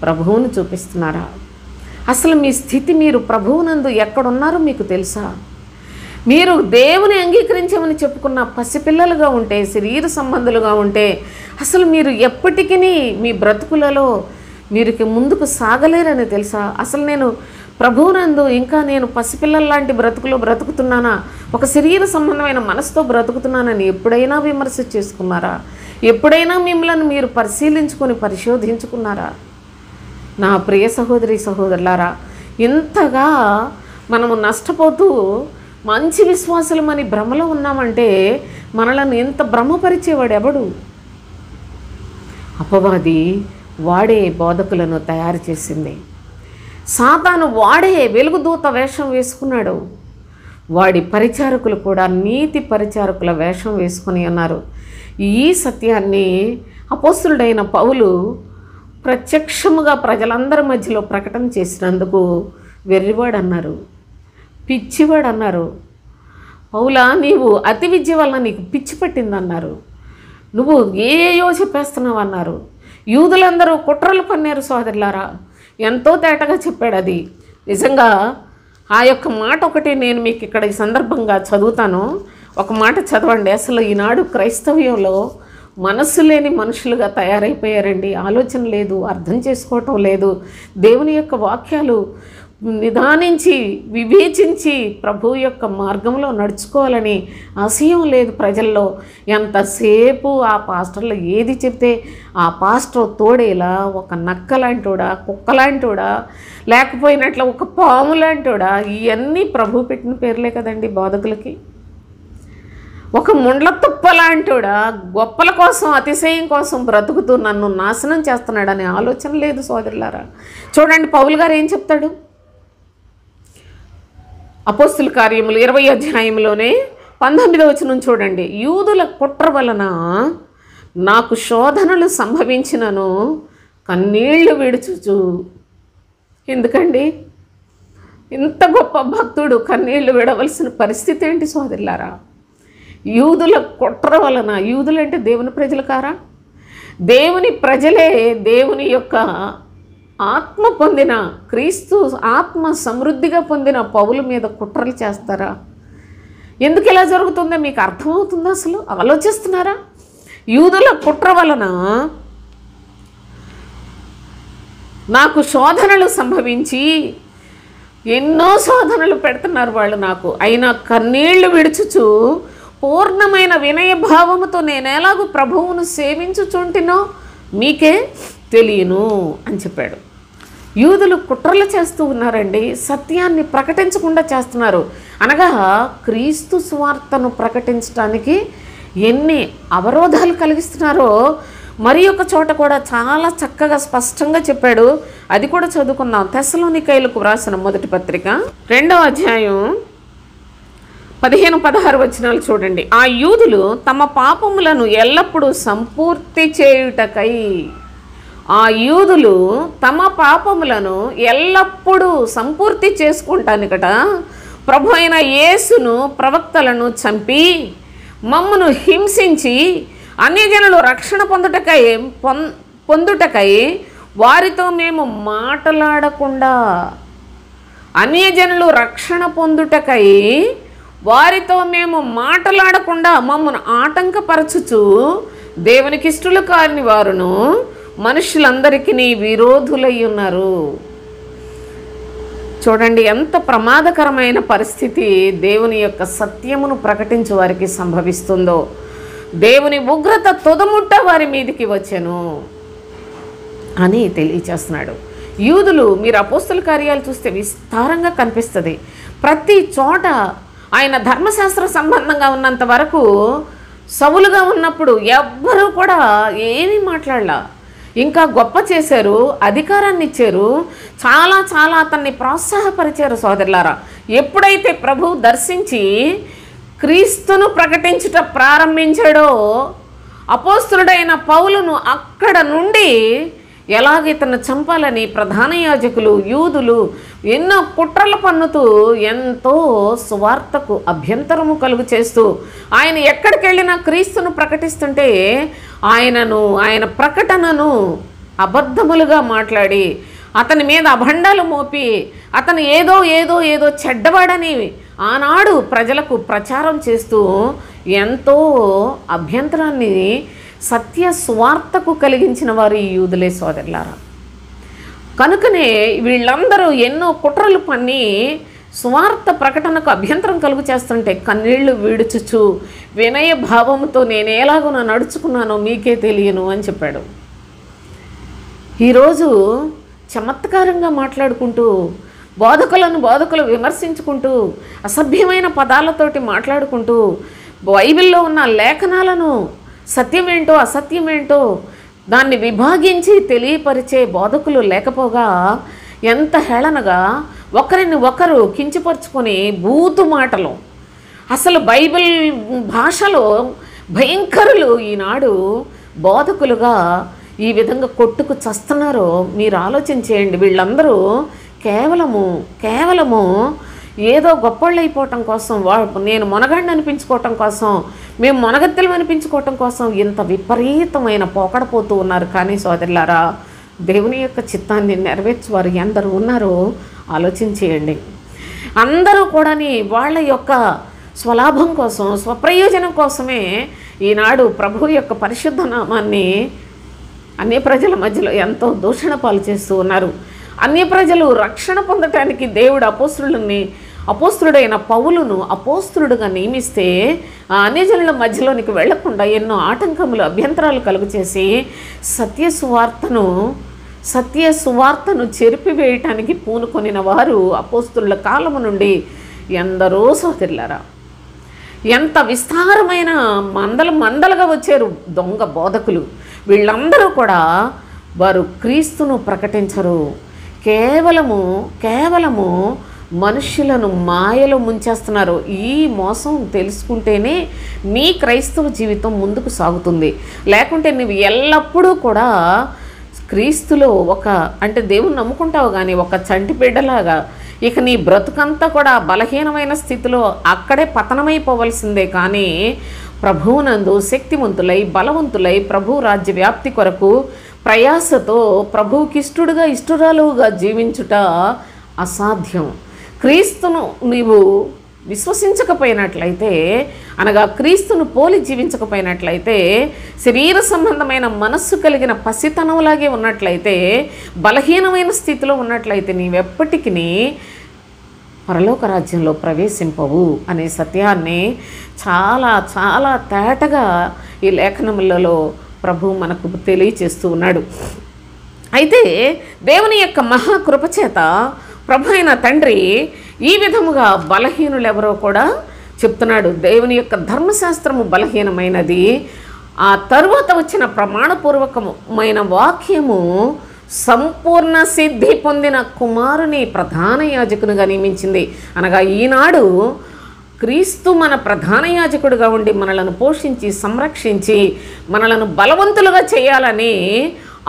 ప్రభువుని చూపిస్తున్నారా? అసలు మీ స్థితి, మీరు ప్రభువునందు ఎక్కడున్నారో మీకు తెలుసా? మీరు దేవుని అంగీకరించమని చెప్పుకున్న పసిపిల్లలుగా ఉంటే, శరీర సంబంధులుగా ఉంటే అసలు మీరు ఎప్పటికీ మీ బ్రతుకులలో మీరు ముందుకు సాగలేరని తెలుసా? అసలు నేను ప్రభువునందు ఇంకా నేను పసిపిల్లల లాంటి బ్రతుకులో బ్రతుకుతున్నానా, ఒక శరీర సంబంధమైన మనసుతో బ్రతుకుతున్నానని ఎప్పుడైనా విమర్శ చేసుకున్నారా? ఎప్పుడైనా మిమ్మల్ని మీరు పరిశోధించుకున్నారా? నా ప్రియ సహోదరి సహోదరులారా, ఇంతగా మనము నష్టపోతూ మంచి విశ్వాసులమని భ్రమలో ఉన్నామంటే మనలను ఎంత భ్రమపరిచేవాడు ఎవడు? అపవాది వాడే బోధకులను తయారు చేసింది. సాతాను వాడే వెలుగుదూత వేషం వేసుకున్నాడు. వాడి పరిచారకులు కూడా నీతి పరిచారకుల వేషం వేసుకొని ఉన్నారు. ఈ సత్యాన్ని అపోస్తులుడైన పౌలు ప్రత్యక్షముగా ప్రజలందరి మధ్యలో ప్రకటన చేసినందుకు వెర్రివాడు అన్నారు, పిచ్చివాడు అన్నారు. పౌలా, నీవు అతి విద్య వలన నీకు పిచ్చి పట్టిందన్నారు. నువ్వు ఏయో చెప్పేస్తున్నావు అన్నారు. యూదులందరూ కుట్రలు పన్నారు. సోదరులారా, ఎంతో తేటగా చెప్పాడు. అది నిజంగా ఆ యొక్క మాట ఒకటి నేను మీకు ఇక్కడ ఈ సందర్భంగా చదువుతాను. ఒక మాట చదవండి. అసలు ఈనాడు క్రైస్తవ్యంలో మనస్సు లేని మనుషులుగా తయారైపోయారండి. ఆలోచన లేదు, అర్థం చేసుకోవటం లేదు. దేవుని యొక్క వాక్యాలు నిదానించి వివేచించి ప్రభు యొక్క మార్గంలో నడుచుకోవాలని ఆశయం లేదు ప్రజల్లో. ఎంతసేపు ఆ పాస్టర్లు ఏది చెప్తే ఆ పాస్టర్ తోడేలా, ఒక నక్కలాంటోడా, కుక్కలాంటోడా, లేకపోయినట్ల ఒక పాము లాంటోడా, ఇవన్నీ ప్రభు పెట్టిన పేర్లే కదండి బోధకులకి. ఒక ముండ్ల తుప్పలాంటోడా, గొప్పల కోసం అతిశయం కోసం బ్రతుకుతూ నన్ను నాశనం చేస్తున్నాడనే ఆలోచన లేదు సోదరులారా. చూడండి పౌలు గారు ఏం చెప్తాడు. అపోస్తుల కార్యములు 20వ అధ్యాయంలోనే 19వ వచనం చూడండి. యూదుల కుట్ర వలన నాకు శోధనలు సంభవించినను కన్నీళ్లు విడుచుచు. ఎందుకండి ఇంత గొప్ప భక్తుడు కన్నీళ్లు విడవలసిన పరిస్థితి ఏంటి సోదరులారా? యూదుల కుట్ర వలన, యూదులంటే దేవుని ప్రజలు కారా? దేవుని ప్రజలే దేవుని యొక్క ఆత్మ పొందిన, క్రీస్తు ఆత్మ సమృద్ధిగా పొందిన పౌలు మీద కుట్రలు చేస్తారా? ఎందుకు ఇలా జరుగుతుందో మీకు అర్థమవుతుందా? అసలు ఆలోచిస్తున్నారా? యూదుల కుట్ర వలన నాకు శోధనలు సంభవించి, ఎన్నో శోధనలు పెడుతున్నారు వాళ్ళు నాకు, అయినా కన్నీళ్లు విడుచుచు పూర్ణమైన వినయభావముతో నేను ఎలాగూ ప్రభువును సేవించుచుంటినో మీకే తెలియను అని చెప్పాడు. యూదులు కుట్రలు చేస్తూ ఉన్నారండి, సత్యాన్ని ప్రకటించకుండా చేస్తున్నారు. అనగా క్రీస్తు సువార్తను ప్రకటించడానికి ఎన్ని అవరోధాలు కలిగిస్తున్నారో మరి ఒక చోట కూడా చాలా చక్కగా స్పష్టంగా చెప్పాడు. అది కూడా చదువుకుందాం. తెస్సలోనికైలకు వ్రాసిన మొదటి పత్రిక 2వ అధ్యాయం 15-16 వచనాలు చూడండి. ఆ యూదులు తమ పాపములను ఎల్లప్పుడూ సంపూర్తి చేయుటకై, ఆ యూదులు తమ పాపములను ఎల్లప్పుడూ సంపూర్తి చేసుకుంటానికట ప్రభు అయిన యేసును ప్రవక్తలను చంపి మమ్మను హింసించి అన్యజనులు రక్షణ పొందుటకై వారితో మేము మాట్లాడకుండా, అన్యజనులు రక్షణ పొందుటకై వారితో మేము మాట్లాడకుండా మమ్మను ఆటంకపరచుచు దేవునికి ఇష్టలు కాని వారును మనుషులందరికీ విరోధులై ఉన్నారు. చూడండి ఎంత ప్రమాదకరమైన పరిస్థితి దేవుని యొక్క సత్యమును ప్రకటించే వారికి సంభవిస్తుందో. దేవుని ఉగ్రత తుదముట్ట వారి మీదికి వచ్చెను అని తెలియచేస్తున్నాడు. యూదులు, మీరు అపోస్తల కార్యాలు చూస్తే విస్తారంగా కనిపిస్తుంది. ప్రతి చోట ఆయన ధర్మశాస్త్ర సంబంధంగా ఉన్నంత వరకు, సవులుగా ఉన్నప్పుడు ఎవ్వరూ కూడా ఏమీ మాట్లాడలా. ఇంకా గొప్ప చేశారు, అధికారాన్ని ఇచ్చారు, చాలా చాలా అతన్ని ప్రోత్సాహపరిచారు. సోదరులారా, ఎప్పుడైతే ప్రభు దర్శించి క్రీస్తును ప్రకటించుట ప్రారంభించాడో అపోస్తలుడైన పౌలును అక్కడ నుండి ఎలాగ ఇతను చంపాలని ప్రధాన యాజకులు, యూదులు ఎన్నో కుట్రలు పన్నుతూ ఎంతో సువార్తకు అభ్యంతరము కలుగు చేస్తూ ఆయన ఎక్కడికి వెళ్ళినా క్రీస్తును ప్రకటిస్తుంటే ఆయన ప్రకటనను అబద్ధములుగా మాట్లాడి అతని మీద అభండాలు మోపి అతను ఏదో ఏదో ఏదో చెడ్డవాడని ఆనాడు ప్రజలకు ప్రచారం చేస్తూ ఎంతో అభ్యంతరాన్ని సత్య సువార్తకు కలిగించిన వారు ఈ యూదులే సోదరులారా. కనుకనే వీళ్ళందరూ ఎన్నో కుట్రలు పన్ని సువార్త ప్రకటనకు అభ్యంతరం కలుగు చేస్తుంటే కన్నీళ్లు విడుచుచు వినయ భావముతో నేను ఎలాగో నడుచుకున్నానో మీకే తెలియను అని చెప్పాడు. ఈరోజు చమత్కారంగా మాట్లాడుకుంటూ బోధకులు విమర్శించుకుంటూ అసభ్యమైన పదాలతోటి మాట్లాడుకుంటూ బైబిల్లో ఉన్న లేఖనాలను సత్యమేంటో అసత్యమేంటో దాన్ని విభాగించి తెలియపరిచే బోధకులు లేకపోగా ఎంత హేళనగా ఒకరిని ఒకరు కించపరుచుకొని బూతు మాటలు, అసలు బైబిల్ భాషలో భయంకరులు ఈనాడు బోధకులుగా ఈ విధంగా కొట్టుకు చస్తున్నారో మీరు ఆలోచన చేయండి. వీళ్ళందరూ కేవలము ఏదో గొప్పళ్ళు అయిపోవటం కోసం, నేను మొనగాడిని అనిపించుకోవటం కోసం, మేము మొనగత్తెలు అనిపించుకోవటం కోసం ఇంత విపరీతమైన పోకడపోతూ ఉన్నారు. కానీ సోదరులారా, దేవుని యొక్క చిత్తాన్ని నెరవేర్చేవారు ఎందరూ ఉన్నారో ఆలోచన చేయండి. అందరూ కూడా వాళ్ళ యొక్క స్వలాభం కోసం, స్వప్రయోజనం కోసమే ఈనాడు ప్రభు యొక్క పరిశుద్ధ నామాన్ని అన్య ప్రజల మధ్యలో ఎంతో దూషణ పాలు చేస్తూ ఉన్నారు. అన్య ప్రజలు రక్షణ పొందటానికి దేవుడు అపోస్తులుడైన పౌలును అపోస్తులుడుగా నియమిస్తే ఆ అన్యజనుల మధ్యలోనికి వెళ్లకుండా ఎన్నో ఆటంకములు, అభ్యంతరాలు కలుగు చేసి సత్య సువార్తను చెరిపివేయటానికి పూనుకొనిన వారు అపోస్తుల కాలము నుండి ఎందరో సోదరులారా. ఎంత విస్తారమైన మందలుగా వచ్చారు దొంగ బోధకులు. వీళ్ళందరూ కూడా వారు క్రీస్తును ప్రకటించరు. కేవలము మనుషులను మాయలో ముంచేస్తున్నారు. ఈ మోసం తెలుసుకుంటేనే నీ క్రైస్తవ జీవితం ముందుకు సాగుతుంది. లేకుంటే నువ్వు ఎల్లప్పుడూ కూడా క్రీస్తులో అంటే దేవుని నమ్ముకుంటావు కానీ ఒక చంటి బిడ్డలాగా ఇక నీ బ్రతుకంతా కూడా బలహీనమైన స్థితిలో అక్కడే పతనమైపోవలసిందే. కానీ ప్రభువునందు శక్తివంతులై బలవంతులై ప్రభు రాజ్య వ్యాప్తి కొరకు ప్రయాసతో ప్రభువుకి ఇష్టరాలుగా జీవించుట అసాధ్యం. క్రీస్తును నీవు విశ్వసించకపోయినట్లయితే, అనగా క్రీస్తును పోలి జీవించకపోయినట్లయితే, శరీర సంబంధమైన మనస్సు కలిగిన పసితనంలాగే ఉన్నట్లయితే, బలహీనమైన స్థితిలో ఉన్నట్లయితే నీవెప్పటికీ పరలోక రాజ్యంలో ప్రవేశింపవు అనే సత్యాన్ని చాలా చాలా తేటగా ఈ లేఖనములలో ప్రభు మనకు తెలియచేస్తూ ఉన్నాడు. అయితే దేవుని యొక్క మహాకృపచేత ప్రభు అయిన తండ్రి ఈ విధముగా బలహీనులు ఎవరో కూడా చెప్తున్నాడు. దేవుని యొక్క ధర్మశాస్త్రము బలహీనమైనది, ఆ తరువాత వచ్చిన ప్రమాణపూర్వకమైన వాక్యము సంపూర్ణ సిద్ధి పొందిన కుమారుని ప్రధాన యాజకునిగా నియమించింది. అనగా ఈనాడు క్రీస్తు మన ప్రధాన యాజకుడిగా ఉండి మనలను పోషించి సంరక్షించి మనలను బలవంతులుగా చేయాలని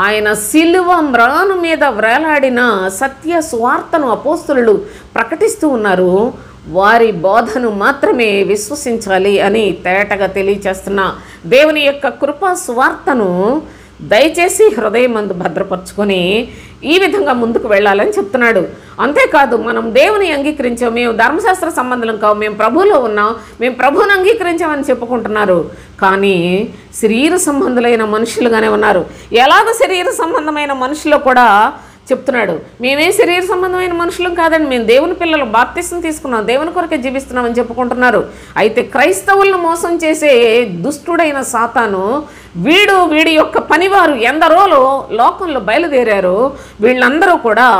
ఆయన సిలువ మ్రాను మీద వ్రేలాడిన సత్య సువార్తను అపోస్తలులు ప్రకటిస్తూ ఉన్నారు. వారి బోధను మాత్రమే విశ్వసించాలి అని తేటగా తెలియచేస్తున్న దేవుని యొక్క కృపా సువార్తను దయచేసి హృదయమందు భద్రపరుచుకొని ఈ విధంగా ముందుకు వెళ్ళాలని చెప్తున్నాడు. అంతేకాదు, మనం దేవుని అంగీకరించాం, మేము ధర్మశాస్త్ర సంబంధం కావు, మేము ప్రభువులో ఉన్నాం, మేము ప్రభువుని అంగీకరించామని చెప్పుకుంటున్నారు. కానీ శరీర సంబంధులైన మనుషులుగానే ఉన్నారు. ఎలాగో శరీర సంబంధమైన మనుషులు కూడా చెప్తున్నాడు, మేమే శరీర సంబంధమైన మనుషులం కాదండి, మేము దేవుని పిల్లలు, బాప్తిసం తీసుకున్నాం, దేవుని కొరకే జీవిస్తున్నామని చెప్పుకుంటున్నారు. అయితే క్రైస్తవులను మోసం చేసే దుష్టుడైన సాతాను వీడి యొక్క పనివారు ఎందరో లోకంలో బయలుదేరారు. వీళ్ళందరూ కూడా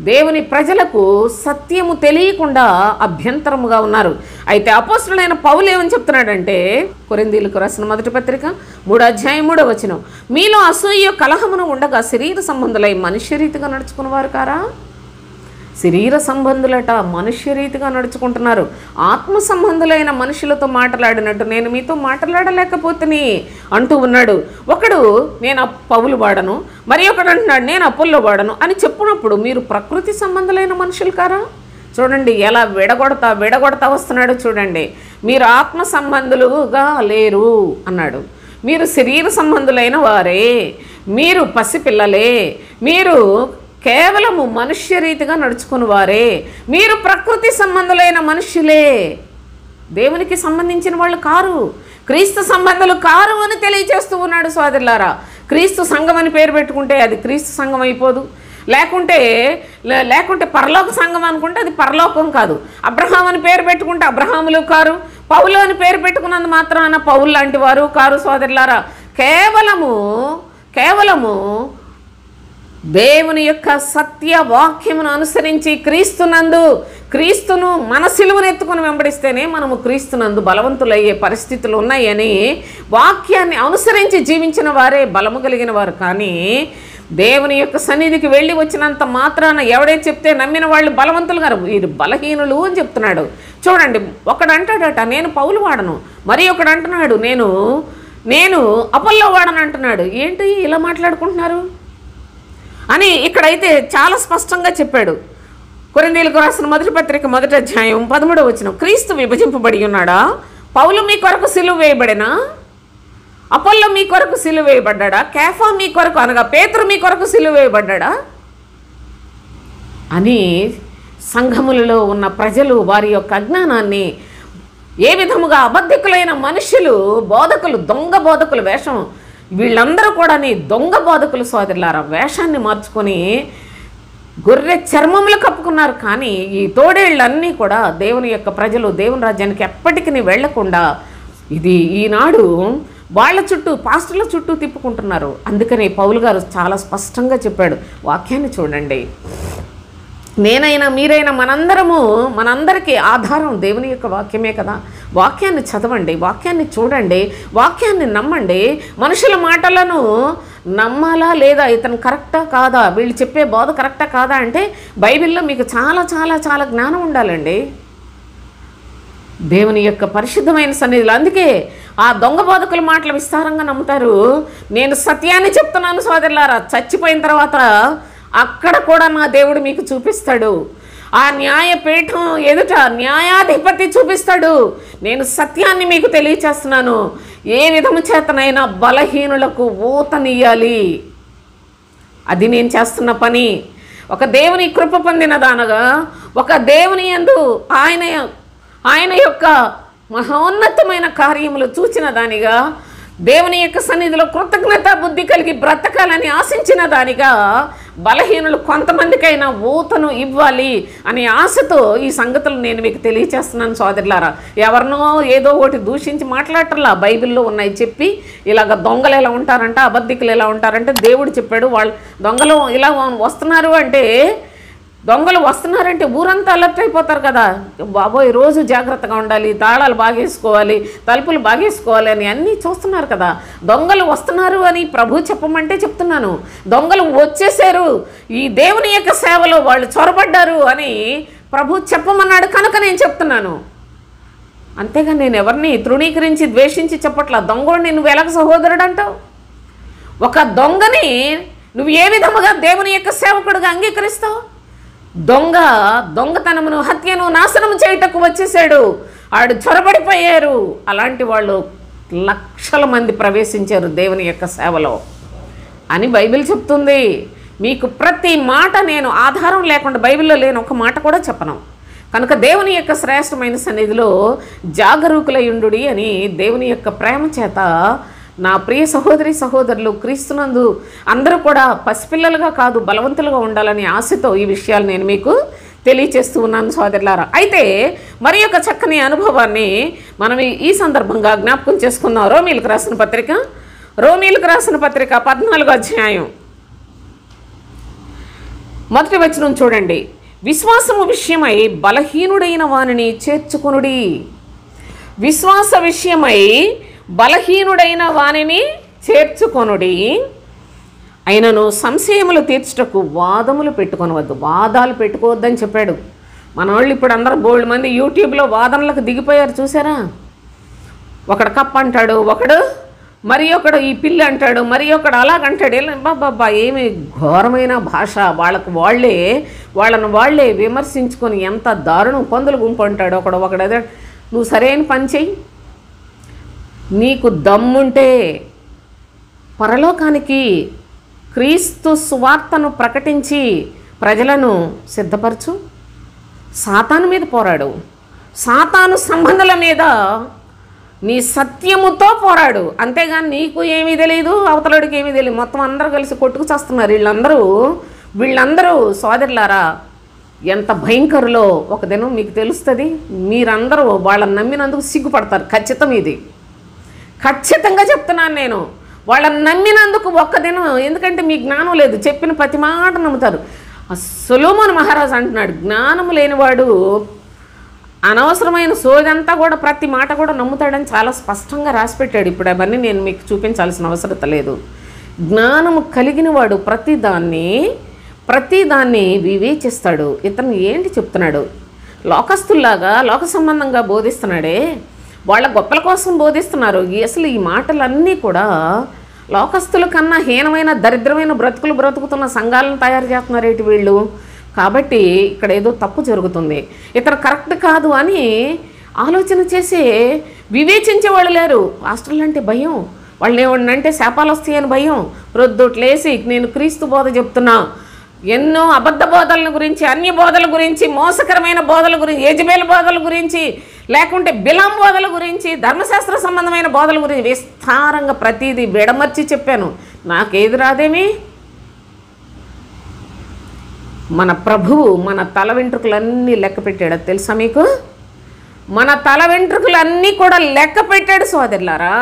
దేవుని ప్రజలకు సత్యము తెలియకుండా అభ్యంతరముగా ఉన్నారు. అయితే అపోస్తలుడైన పౌలు ఏమని చెప్తున్నాడంటే, కొరింథీయులకు రాసిన మొదటి పత్రిక 3:3 మీలో అసూయ కలహమును ఉండగా శరీర సంబంధులై మనుష్యరీతిగా నడుచుకునేవారు కారా? శరీర సంబంధులట మనుష్యరీతిగా నడుచుకుంటున్నారు. ఆత్మ సంబంధులైన మనుషులతో మాట్లాడినట్టు నేను మీతో మాట్లాడలేకపోతుని అంటూ ఉన్నాడు. ఒకడు నేను పౌలు వాడను, మరి ఒకడు అంటున్నాడు నేను అపోల్లో వాడను అని చెప్పినప్పుడు మీరు ప్రకృతి సంబంధులైన మనుషులు కారా? చూడండి ఎలా విడగొడతా వస్తున్నాడు. చూడండి, మీరు ఆత్మ సంబంధులుగా లేరు అన్నాడు. మీరు శరీర సంబంధులైన వారే, మీరు పసిపిల్లలే, మీరు కేవలము మనుష్య రీతిగా నడుచుకుని వారే, మీరు ప్రకృతి సంబంధులైన మనుష్యులే, దేవునికి సంబంధించిన వాళ్ళు కారు, క్రీస్తు సంబంధులు కారు అని తెలియచేస్తూ ఉన్నాడు. సోదరులారా, క్రీస్తు సంఘం అని పేరు పెట్టుకుంటే అది క్రీస్తు సంఘం అయిపోదు. లేకుంటే పరలోక సంఘం అనుకుంటే అది పరలోకం కాదు. అబ్రహాం అని పేరు పెట్టుకుంటే అబ్రహాములు కారు, పౌలు అని పేరు పెట్టుకున్నందు మాత్రాన పౌలు లాంటి వారు కారు. సోదరులారా, కేవలము దేవుని యొక్క సత్య వాక్యమును అనుసరించి క్రీస్తును మన సిలువను ఎత్తుకుని వెంబడిస్తేనే మనము క్రీస్తునందు బలవంతులయ్యే పరిస్థితులు ఉన్నాయని వాక్యాన్ని అనుసరించి జీవించిన వారే బలము కలిగిన వారు. కానీ దేవుని యొక్క సన్నిధికి వెళ్ళి వచ్చినంత మాత్రాన ఎవడే చెప్తే నమ్మిన వాళ్ళు బలవంతులు గారు, వీరు బలహీనులు అని చెప్తున్నాడు. చూడండి, ఒకడు అంటాడట నేను పౌలు వాడను, మరి ఒకడు అంటున్నాడు నేను అపోల్లో వాడను అంటున్నాడు. ఏంటి ఇలా మాట్లాడుకుంటున్నారు అని ఇక్కడైతే చాలా స్పష్టంగా చెప్పాడు. కొరింథీయులకు రాసిన మొదటి పత్రిక 1:13 క్రీస్తు విభజింపబడి ఉన్నాడా? పౌలు మీ కొరకు సిలువ వేయబడినా? అపోల్లో మీ కొరకు సిలువ వేయబడ్డా? కేఫా మీ కొరకు అనగా పేతురు మీ కొరకు సిలువ వేయబడ్డా అని సంఘములలో ఉన్న ప్రజలు వారి యొక్క అజ్ఞానాన్ని ఏ విధముగా అబద్ధికులైన మనుషులు, బోధకులు, దొంగ బోధకులు వేషం, వీళ్ళందరూ కూడా దొంగ బోధకులు సోదరులారా, వేషాన్ని మార్చుకొని గొర్రె చర్మములు కప్పుకున్నారు. కానీ ఈ తోడేళ్ళన్నీ కూడా దేవుని యొక్క ప్రజలు దేవుని రాజ్యానికి ఎప్పటికీ వెళ్లకుండా ఇది ఈనాడు వాళ్ళ చుట్టూ, పాస్టర్ల చుట్టూ తిప్పుకుంటున్నారు. అందుకని పౌలు గారు చాలా స్పష్టంగా చెప్పాడు. వాక్యాన్ని చూడండి, నేనైనా మీరైనా మనందరికీ ఆధారం దేవుని యొక్క వాక్యమే కదా. వాక్యాన్ని చదవండి, వాక్యాన్ని చూడండి, వాక్యాన్ని నమ్మండి. మనుషుల మాటలను నమ్మాలా లేదా, ఇతను కరెక్టా కాదా, వీళ్ళు చెప్పే బోధ కరెక్టా కాదా అంటే బైబిల్లో మీకు చాలా చాలా చాలా జ్ఞానం ఉండాలండి దేవుని యొక్క పరిశుద్ధమైన సన్నిధిలో. అందుకే ఆ దొంగ బోధకుల మాటలు విస్తారంగా నమ్ముతారు. నేను సత్యాన్ని చెప్తున్నాను సోదరులారా, చచ్చిపోయిన తర్వాత అక్కడ కూడా నా దేవుడు మీకు చూపిస్తాడు. ఆ న్యాయపీఠం ఎదుట న్యాయాధిపతి చూపిస్తాడు. నేను సత్యాన్ని మీకు తెలియచేస్తున్నాను. ఏ విధము చేతనైనా బలహీనులకు ఊతనియ్యాలి, అది నేను చేస్తున్న పని. ఒక దేవుని కృప పొందిన దానగా, ఒక దేవుని యందు ఆయన యొక్క మహోన్నతమైన కార్యములు చూచిన దానిగా, దేవుని యొక్క సన్నిధిలో కృతజ్ఞత బుద్ధి కలిగి బ్రతకాలని ఆశించిన దానిగా బలహీనులు కొంతమందికైనా ఊతను ఇవ్వాలి అనే ఆశతో ఈ సంగతులు నేను మీకు తెలియచేస్తున్నాను సోదరులారా. ఎవరినో ఏదో ఒకటి దూషించి మాట్లాడటంలా, బైబిల్లో ఉన్నాయి చెప్పి ఇలాగ దొంగలు ఎలా ఉంటారంట, అబద్ధికులు ఎలా ఉంటారంటే దేవుడు చెప్పాడు. వాళ్ళు దొంగలు ఇలా వస్తున్నారు అంటే, దొంగలు వస్తున్నారంటే ఊరంతా అలర్ట్ అయిపోతారు కదా. బాబోయ్ రోజు జాగ్రత్తగా ఉండాలి, తాళాలు బాగేసుకోవాలి, తలుపులు బాగేసుకోవాలి అని అన్నీ చూస్తున్నారు కదా. దొంగలు వస్తున్నారు అని ప్రభు చెప్పమంటే చెప్తున్నాను. దొంగలు వచ్చేసారు, ఈ దేవుని యొక్క సేవలో వాళ్ళు చొరబడ్డారు అని ప్రభు చెప్పమన్నాడు కనుక నేను చెప్తున్నాను. అంతేగా నేను ఎవరిని తృణీకరించి ద్వేషించి చెప్పట్లా. దొంగోడిని నువ్వు ఎలాగ సహోదరుడు అంటావు? ఒక దొంగని నువ్వు ఏ విధముగా దేవుని యొక్క సేవకుడుగా అంగీకరిస్తావు? దొంగతనమును హత్యను నాశనం చేయటకు వచ్చేసాడు, ఆడు చొరబడిపోయారు. అలాంటి వాళ్ళు లక్షల మంది ప్రవేశించారు దేవుని యొక్క సేవలో అని బైబిల్ చెప్తుంది. మీకు ప్రతి మాట నేను ఆధారం లేకుండా బైబిల్లో లేని ఒక మాట కూడా చెప్పను. కనుక దేవుని యొక్క శ్రేష్టమైన సన్నిధిలో జాగరూకులయుండుడి అని దేవుని యొక్క ప్రేమ చేత నా ప్రియ సహోదరి సహోదరులు క్రీస్తునందు అందరూ కూడా పసిపిల్లలుగా కాదు బలవంతులుగా ఉండాలని ఆశతో ఈ విషయాలు నేను మీకు తెలియచేస్తూ ఉన్నాను సోదరులారా. అయితే మరి యొక్క చక్కని అనుభవాన్ని మనం ఈ సందర్భంగా జ్ఞాపకం చేసుకుందాం. రోమీలకు రాసిన పత్రిక 14వ అధ్యాయం 1వ వచనం చూడండి. విశ్వాసము విషయమై బలహీనుడైన వానిని చేర్చుకొనుడి. విశ్వాస విషయమై బలహీనుడైన వానిని చేర్చుకొనుడి. అయినను సంశయములు తీర్చుటకు వాదములు పెట్టుకొనవద్దు. వాదాలు పెట్టుకోవద్దని చెప్పాడు. మన వాళ్ళు ఇప్పుడు అందరూ బోల్డ్ మంది యూట్యూబ్లో వాదనలకు దిగిపోయారు చూసారా. ఒకడు కప్ అంటాడు, ఒకడు మరి ఒకడు ఈ పిల్లి అంటాడు, మరి ఒకడు అలాగంటాడు. బాబా ఏమి ఘోరమైన భాష. వాళ్ళను వాళ్ళే విమర్శించుకొని ఎంత దారుణం. పందులు గుంపు అంటాడు ఒకడు అదే. నువ్వు సరైన పని చెయ్యి, నీకు దమ్ముంటే పరలోకానికి క్రీస్తు సువార్తను ప్రకటించి ప్రజలను సిద్ధపరచు. సాతాను మీద పోరాడు, సాతాను సంబంధాల మీద నీ సత్యముతో పోరాడు. అంతేగాని నీకు ఏమీ తెలియదు, అవతలడికి ఏమీ తెలియదు, మొత్తం అందరూ కలిసి కొట్టుకు చేస్తున్నారు. వీళ్ళందరూ సోదరులారా ఎంత భయంకరులో ఒక దినం మీకు తెలుస్తుంది. మీరందరూ వాళ్ళని నమ్మినందుకు సిగ్గుపడతారు. ఖచ్చితంగా చెప్తున్నాను నేను. వాళ్ళని నమ్మినందుకు ఒక్క దినం, ఎందుకంటే మీ జ్ఞానం లేదు, చెప్పిన ప్రతి మాట నమ్ముతారు. సొలొమోను మహారాజు అంటున్నాడు, జ్ఞానము లేనివాడు అనవసరమైన సోదంతా కూడా ప్రతి మాట కూడా నమ్ముతాడని చాలా స్పష్టంగా రాసిపెట్టాడు. ఇప్పుడు అవన్నీ నేను మీకు చూపించాల్సిన అవసరం లేదు. జ్ఞానము కలిగిన వాడు ప్రతిదాన్ని వివేచిస్తాడు. ఇతను ఏంటి చెప్తున్నాడు? లోకస్తుల్లాగా లోక సంబంధంగా బోధిస్తున్నాడే, వాళ్ళ గొప్పల కోసం బోధిస్తున్నారు. అసలు ఈ మాటలన్నీ కూడా లోకస్తుల కన్నా హీనమైన దరిద్రమైన బ్రతుకుతున్న సంఘాలను తయారు చేస్తున్నారు ఏంటి వీళ్ళు. కాబట్టి ఇక్కడ ఏదో తప్పు జరుగుతుంది, ఇతను కరెక్ట్ కాదు అని ఆలోచన చేసి వివేచించే వాళ్ళు లేరు. పాస్టర్లు అంటే భయం, వాళ్ళు ఏమన్నంటే శాపాలు వస్తాయని భయం. ప్రొద్దుట్లేసి నేను క్రీస్తు బోధ చెప్తున్నా, ఎన్నో అబద్ధ బోధల గురించి, అన్య బోధల గురించి, మోసకరమైన బోధల గురించి, యజబేల్ బోధల గురించి, లేకుంటే బిలాం బోధల గురించి, ధర్మశాస్త్ర సంబంధమైన బోధల గురించి విస్తారంగా ప్రతిదీ విడమర్చి చెప్పాను. నాకేది రాదేమి. మన ప్రభువు మన తల వెంట్రుకలన్నీ లెక్క పెట్టాడు. తెలుసా మీకు? మన తల వెంట్రుకలన్నీ కూడా లెక్క పెట్టాడు సోదరులారా.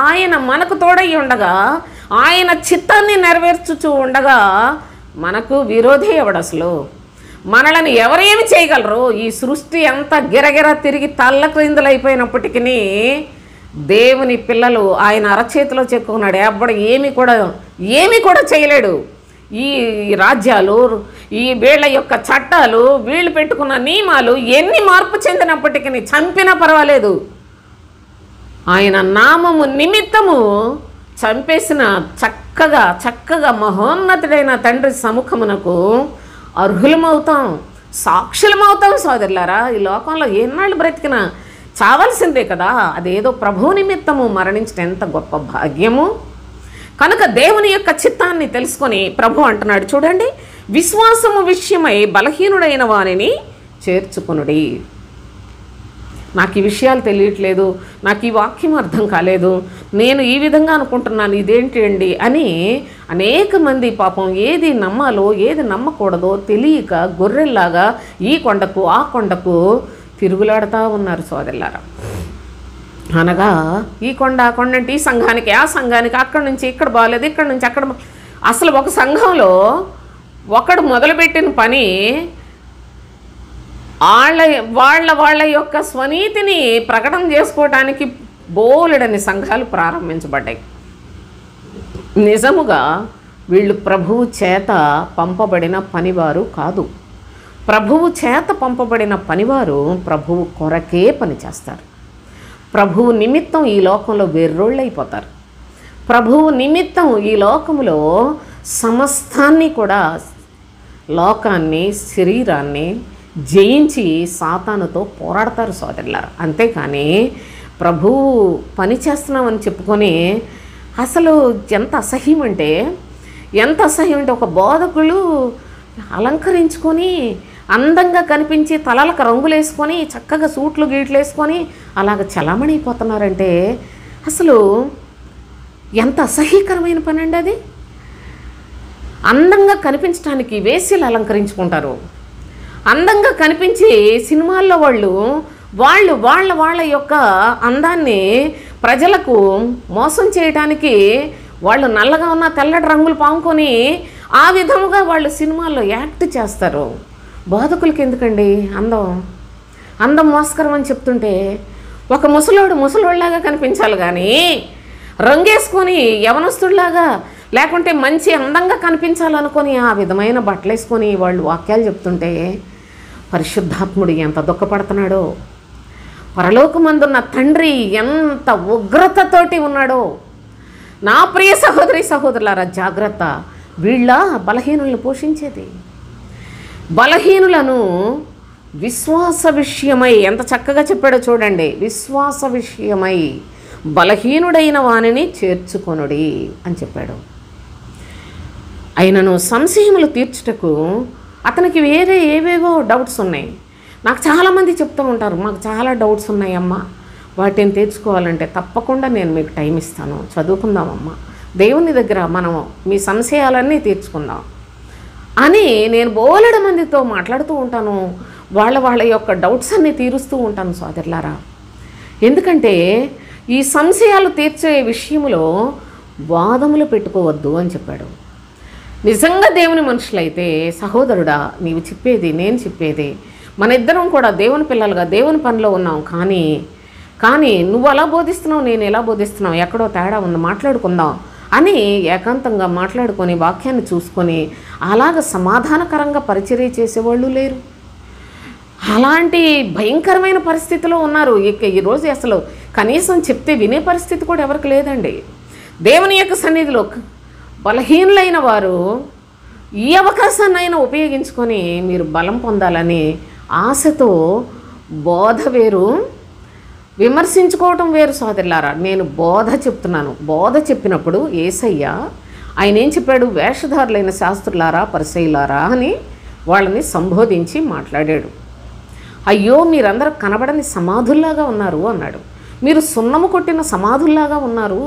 ఆయన మనకు తోడయి ఉండగా, ఆయన చిత్తాన్ని నెరవేర్చుచూ ఉండగా మనకు విరోధి ఎవడు అసలు? మనల్ని ఎవరేమి చేయగలరు? ఈ సృష్టి అంతా గిరగిర తిరిగి తల్ల క్రిందలైపోయినప్పటికీ దేవుని పిల్లలు ఆయన అరచేతిలో చెక్కున్నాడు. ఎవ్వడు ఏమీ కూడా చేయలేడు. ఈ రాజ్యాలు, ఈ వీళ్ళ యొక్క చట్టాలు, వీళ్ళు పెట్టుకున్న నియమాలు ఎన్ని మార్పు చెందినప్పటికీ, చంపినా పర్వాలేదు, ఆయన నామము నిమిత్తము చంపేసిన చక్కగా మహోన్నతుడైన తండ్రి సముఖమునకు అర్హులమవుతాం, సాక్షులమవుతాం సోదరులారా. ఈ లోకంలో ఎన్నాళ్ళు బ్రతికినా చావాల్సిందే కదా. అదేదో ప్రభు నిమిత్తము మరణించడం ఎంత గొప్ప భాగ్యము. కనుక దేవుని యొక్క చిత్తాన్ని తెలుసుకొని ప్రభు అంటున్నాడు చూడండి, విశ్వాసము విషయమై బలహీనుడైన వానిని చేర్చుకొనుడి. నాకు ఈ విషయాలు తెలియట్లేదు, నాకు ఈ వాక్యం అర్థం కాలేదు, నేను ఈ విధంగా అనుకుంటున్నాను, ఇదేంటి అండి అని అనేక మంది పాపం ఏది నమ్మాలో ఏది నమ్మకూడదో తెలియక గొర్రెల్లాగా ఈ కొండకు ఆ కొండకు తిరుగులాడుతూ ఉన్నారు సోదరులారా. అనగా ఈ కొండ ఆ కొండ అంటే ఈ సంఘానికి ఆ సంఘానికి, అక్కడి నుంచి ఇక్కడ బాగాలేదు, ఇక్కడ నుంచి అక్కడ. అసలు ఒక సంఘంలో ఒకడు మొదలుపెట్టిన పని వాళ్ళ యొక్క స్వనీతిని ప్రకటన చేసుకోవడానికి బోలెడని సంఘాలు ప్రారంభించబడ్డాయి. నిజముగా వీళ్ళు ప్రభువు చేత పంపబడిన పనివారు కాదు. ప్రభువు చేత పంపబడిన పనివారు ప్రభువు కొరకే పనిచేస్తారు. ప్రభువు నిమిత్తం ఈ లోకంలో వెర్రోళ్ళైపోతారు. ప్రభువు నిమిత్తం ఈ లోకములో సమస్తాన్ని కూడా, లోకాన్ని శరీరాన్ని జయించి సాతానుతో పోరాడతారు సోదరులారా. అంతేకాని ప్రభువు పని చేస్తున్నామని చెప్పుకొని అసలు ఎంత అసహ్యం అంటే ఒక బోధకులు అలంకరించుకొని అందంగా కనిపించి తలలకు రంగులు వేసుకొని చక్కగా సూట్లు గీట్లు వేసుకొని అలాగ చలామణైపోతున్నారంటే అసలు ఎంత అసహ్యకరమైన పని అండి అది. అందంగా కనిపించడానికి వేశ్యలు అలంకరించుకుంటారు. అందంగా కనిపించి సినిమాల్లో వాళ్ళ యొక్క అందాన్ని ప్రజలకు మోసం చేయడానికి వాళ్ళు నల్లగా ఉన్న తెల్లటి రంగులు పాముకొని ఆ విధముగా వాళ్ళు సినిమాల్లో యాక్ట్ చేస్తారు. బోధకులకి ఎందుకండి అందం మోసకరం అని చెప్తుంటే ఒక ముసలోళ్ళలాగా కనిపించాలి కానీ రంగేసుకొని యవనస్తుడిలాగా లేకుంటే మంచి అందంగా కనిపించాలనుకొని ఆ విధమైన బట్టలు వేసుకొని వాళ్ళు వాక్యాలు చెప్తుంటే పరిశుద్ధాత్ముడు ఎంత దుఃఖపడుతున్నాడో, పరలోకమందున్న తండ్రి ఎంత ఉగ్రతతోటి ఉన్నాడో. నా ప్రియ సహోదరి సహోదరులారా, జాగ్రత్త. వీళ్ళ బలహీనులను పోషించేది. బలహీనులను విశ్వాస విషయమై ఎంత చక్కగా చెప్పాడో చూడండి. విశ్వాస విషయమై బలహీనుడైన వానిని చేర్చుకొనుడి అని చెప్పాడు. అయినను సంశయములు తీర్చుటకు అతనికి వేరే ఏవేవో డౌట్స్ ఉన్నాయి. నాకు చాలామంది చెప్తూ ఉంటారు, మాకు చాలా డౌట్స్ ఉన్నాయమ్మా, వాటిని తీర్చుకోవాలంటే తప్పకుండా నేను మీకు టైం ఇస్తాను, చదువుకుందామమ్మా, దేవుని దగ్గర మనం మీ సంశయాలన్నీ తీర్చుకుందాం అని నేను బోలెడు మందితో మాట్లాడుతూ ఉంటాను. వాళ్ళ యొక్క డౌట్స్ అన్నీ తీరుస్తూ ఉంటాను సోదరులారా. ఎందుకంటే ఈ సంశయాలు తీర్చే విషయంలో వాదములు పెట్టుకోవద్దు అని చెప్పాడు. నిజంగా దేవుని మనుషులైతే సహోదరుడా, నీవు చెప్పేది నేను చెప్పేది, మన ఇద్దరం కూడా దేవుని పిల్లలుగా దేవుని పనిలో ఉన్నాం. కానీ నువ్వు అలా బోధిస్తున్నావు, నేను ఎలా బోధిస్తున్నావు, ఎక్కడో తేడా ఉంది, మాట్లాడుకుందాం అని ఏకాంతంగా మాట్లాడుకొని వాక్యాన్ని చూసుకొని అలాగ సమాధానకరంగా పరిచర్య చేసేవాళ్ళు లేరు. అలాంటి భయంకరమైన పరిస్థితిలో ఉన్నారు. ఈరోజు అసలు కనీసం చెప్తే వినే పరిస్థితి కూడా ఎవరికి లేదండి. దేవుని యొక్క సన్నిధిలో బలహీనులైన వారు ఈ అవకాశాన్నైనా ఉపయోగించుకొని మీరు బలం పొందాలని ఆశతో బోధ వేరు, విమర్శించుకోవటం వేరు సోదరులారా. నేను బోధ చెప్తున్నాను. బోధ చెప్పినప్పుడు యేసయ్య ఆయన ఏం చెప్పాడు? వేషధారులైన శాస్త్రులారా, పరిసయ్యులారా అని వాళ్ళని సంబోధించి మాట్లాడాడు. అయ్యో మీరందరూ కనబడని సమాధుల్లాగా ఉన్నారు అన్నాడు. మీరు సున్నము కొట్టిన సమాధుల్లాగా ఉన్నారు,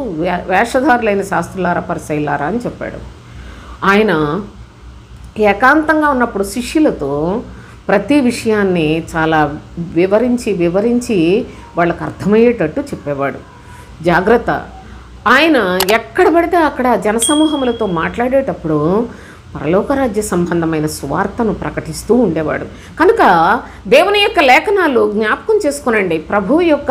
వేషధారులైన శాస్త్రులారా, పరిసయ్యులారా అని చెప్పాడు. ఆయన ఏకాంతంగా ఉన్నప్పుడు శిష్యులతో ప్రతి విషయాన్ని చాలా వివరించి వాళ్ళకు అర్థమయ్యేటట్టు చెప్పేవాడు. జాగ్రత్త. ఆయన ఎక్కడ పడితే అక్కడ జనసమూహములతో మాట్లాడేటప్పుడు పరలోకరాజ్య సంబంధమైన సువార్తను ప్రకటిస్తూ ఉండేవాడు. కనుక దేవుని యొక్క లేఖనాలు జ్ఞాపకం చేసుకునండి. ప్రభువు యొక్క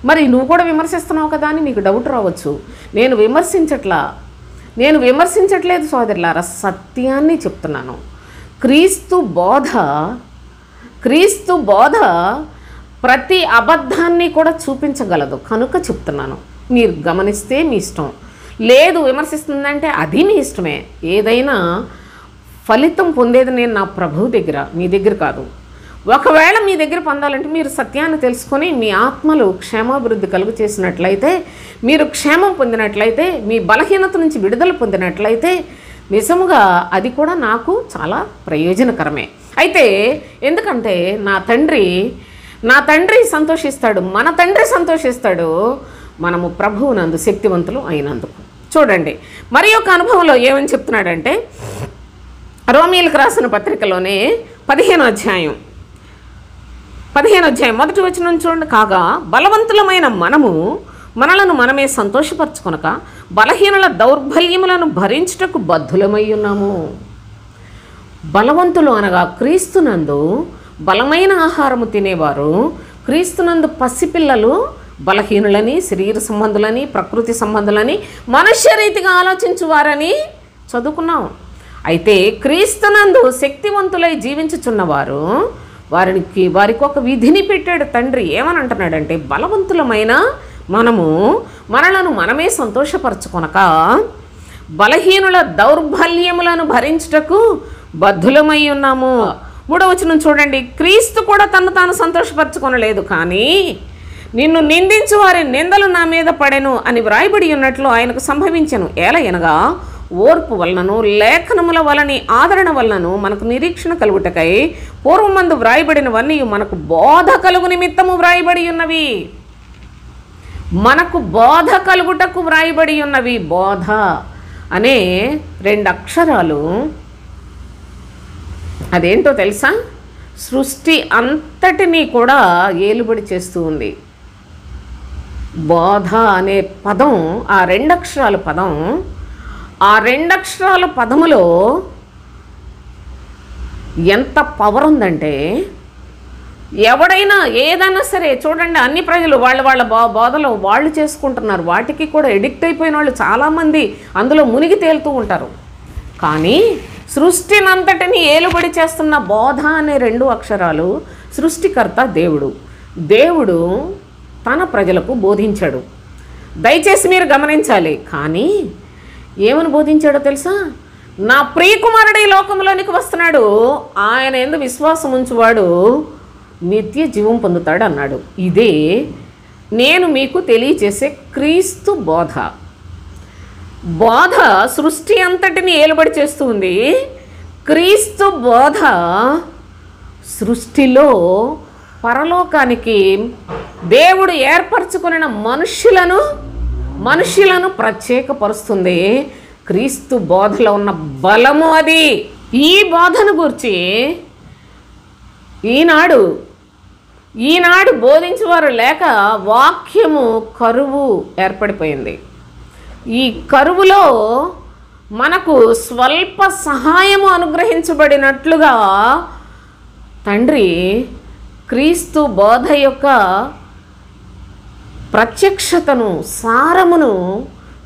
మరి నువ్వు కూడా విమర్శిస్తున్నావు కదా అని మీకు డౌట్ రావచ్చు. నేను విమర్శించట్లేదు సోదరులారా, సత్యాన్ని చెప్తున్నాను. క్రీస్తు బోధ ప్రతి అబద్ధాన్ని కూడా చూపించగలదు కనుక చెప్తున్నాను. మీరు గమనిస్తే మీ ఇష్టం, లేదు విమర్శిస్తుందంటే అది మీ ఇష్టమే. ఏదైనా ఫలితం పొందేది నేను నా ప్రభువు దగ్గర, మీ దగ్గర కాదు. ఒకవేళ మీ దగ్గర పొందాలంటే మీరు సత్యాన్ని తెలుసుకొని మీ ఆత్మలు క్షేమాభివృద్ధి కలుగు చేసినట్లయితే, మీరు క్షేమం పొందినట్లయితే, మీ బలహీనత నుంచి విడుదల పొందినట్లయితే నిజముగా అది కూడా నాకు చాలా ప్రయోజనకరమే. అయితే ఎందుకంటే నా తండ్రి నా తండ్రి సంతోషిస్తాడు, మన తండ్రి సంతోషిస్తాడు మనము ప్రభువునందు శక్తివంతులు అయినందుకు. చూడండి మరి ఒక అనుభవంలో ఏమని చెప్తున్నాడంటే, రోమీయులకు రాసిన పత్రికలోనే 15వ అధ్యాయం మొదటి వచనం చూడండి. కాగా బలవంతులమైన మనము మనలను మనమే సంతోషపరచుకొనక బలహీనుల దౌర్బల్యములను భరించుటకు బద్ధులమై ఉన్నాము. బలవంతులు అనగా క్రీస్తునందు బలమైన ఆహారము తినేవారు, క్రీస్తునందు పసిపిల్లలు బలహీనులని, శరీర సంబంధులని, ప్రకృతి సంబంధులని, మనుష్యరీతిగా ఆలోచించువారని చదువుకున్నాం. అయితే క్రీస్తునందు శక్తివంతులై జీవించుచున్నవారు వారికి ఒక విధిని పెట్టాడు తండ్రి. ఏమని అంటున్నాడంటే, బలవంతులమైన మనము మనలను మనమే సంతోషపరచుకొనక బలహీనుల దౌర్బల్యములను భరించుటకు బద్ధులమై ఉన్నాము. 3వ వచనం చూడండి. క్రీస్తు కూడా తను తాను సంతోషపరచుకొనలేదు, కానీ నిన్ను నిందించు వారి నిందలు నా మీద పడెను అని వ్రాయబడి ఉన్నట్లు ఆయనకు సంభవించెను. ఏలయనగా ఓర్పు వలనను లేఖనముల వలని ఆదరణ వలనను మనకు నిరీక్షణ కలుగుటకై పూర్వమందు వ్రాయబడినవన్నీ మనకు బోధ కలుగు నిమిత్తము వ్రాయబడి ఉన్నవి. మనకు బోధ కలుగుటకు వ్రాయబడి ఉన్నవి. బోధ అనే 2 అక్షరాలు అదేంటో తెలుసా? సృష్టి అంతటినీ కూడా ఏలుబడి చేస్తూ ఉంది. బోధ అనే పదం, ఆ 2 అక్షరాల పదం, ఆ 2 అక్షరాల పదములో ఎంత పవర్ ఉందంటే, ఎవడైనా ఏదైనా సరే చూడండి, అన్ని ప్రజలు వాళ్ళ బోధలో వాళ్ళు చేసుకుంటున్నారు. వాటికి కూడా ఎడిక్ట్ అయిపోయిన వాళ్ళు చాలామంది అందులో మునిగి తేలుతూ ఉంటారు. కానీ సృష్టినంతటిని ఏలుబడి చేస్తున్న బోధ అనే 2 అక్షరాలు సృష్టికర్త దేవుడు తన ప్రజలకు బోధించాడు. దయచేసి మీరు గమనించాలి. కానీ ఏమని బోధించాడో తెలుసా? నా ప్రియకుమారుడు ఈ లోకంలోనికి వస్తున్నాడు, ఆయన యందు విశ్వాసం ఉంచువాడు నిత్య జీవం పొందుతాడు అన్నాడు. ఇదే నేను మీకు తెలియచేసే క్రీస్తు బోధ. సృష్టి అంతటిని ఏలుబడి చేస్తూ ఉంది. క్రీస్తు బోధ సృష్టిలో పరలోకానికి దేవుడు ఏర్పరచుకున్న మనుష్యులను ప్రత్యేకపరుస్తుంది. క్రీస్తు బోధలో ఉన్న బలము అది. ఈ బోధను గురించి ఈనాడు బోధించేవారు లేక వాక్యము కరువు ఏర్పడిపోయింది. ఈ కరువులో మనకు స్వల్ప సహాయము అనుగ్రహించబడినట్లుగా తండ్రి క్రీస్తు బోధ యొక్క ప్రత్యక్షతను, సారమును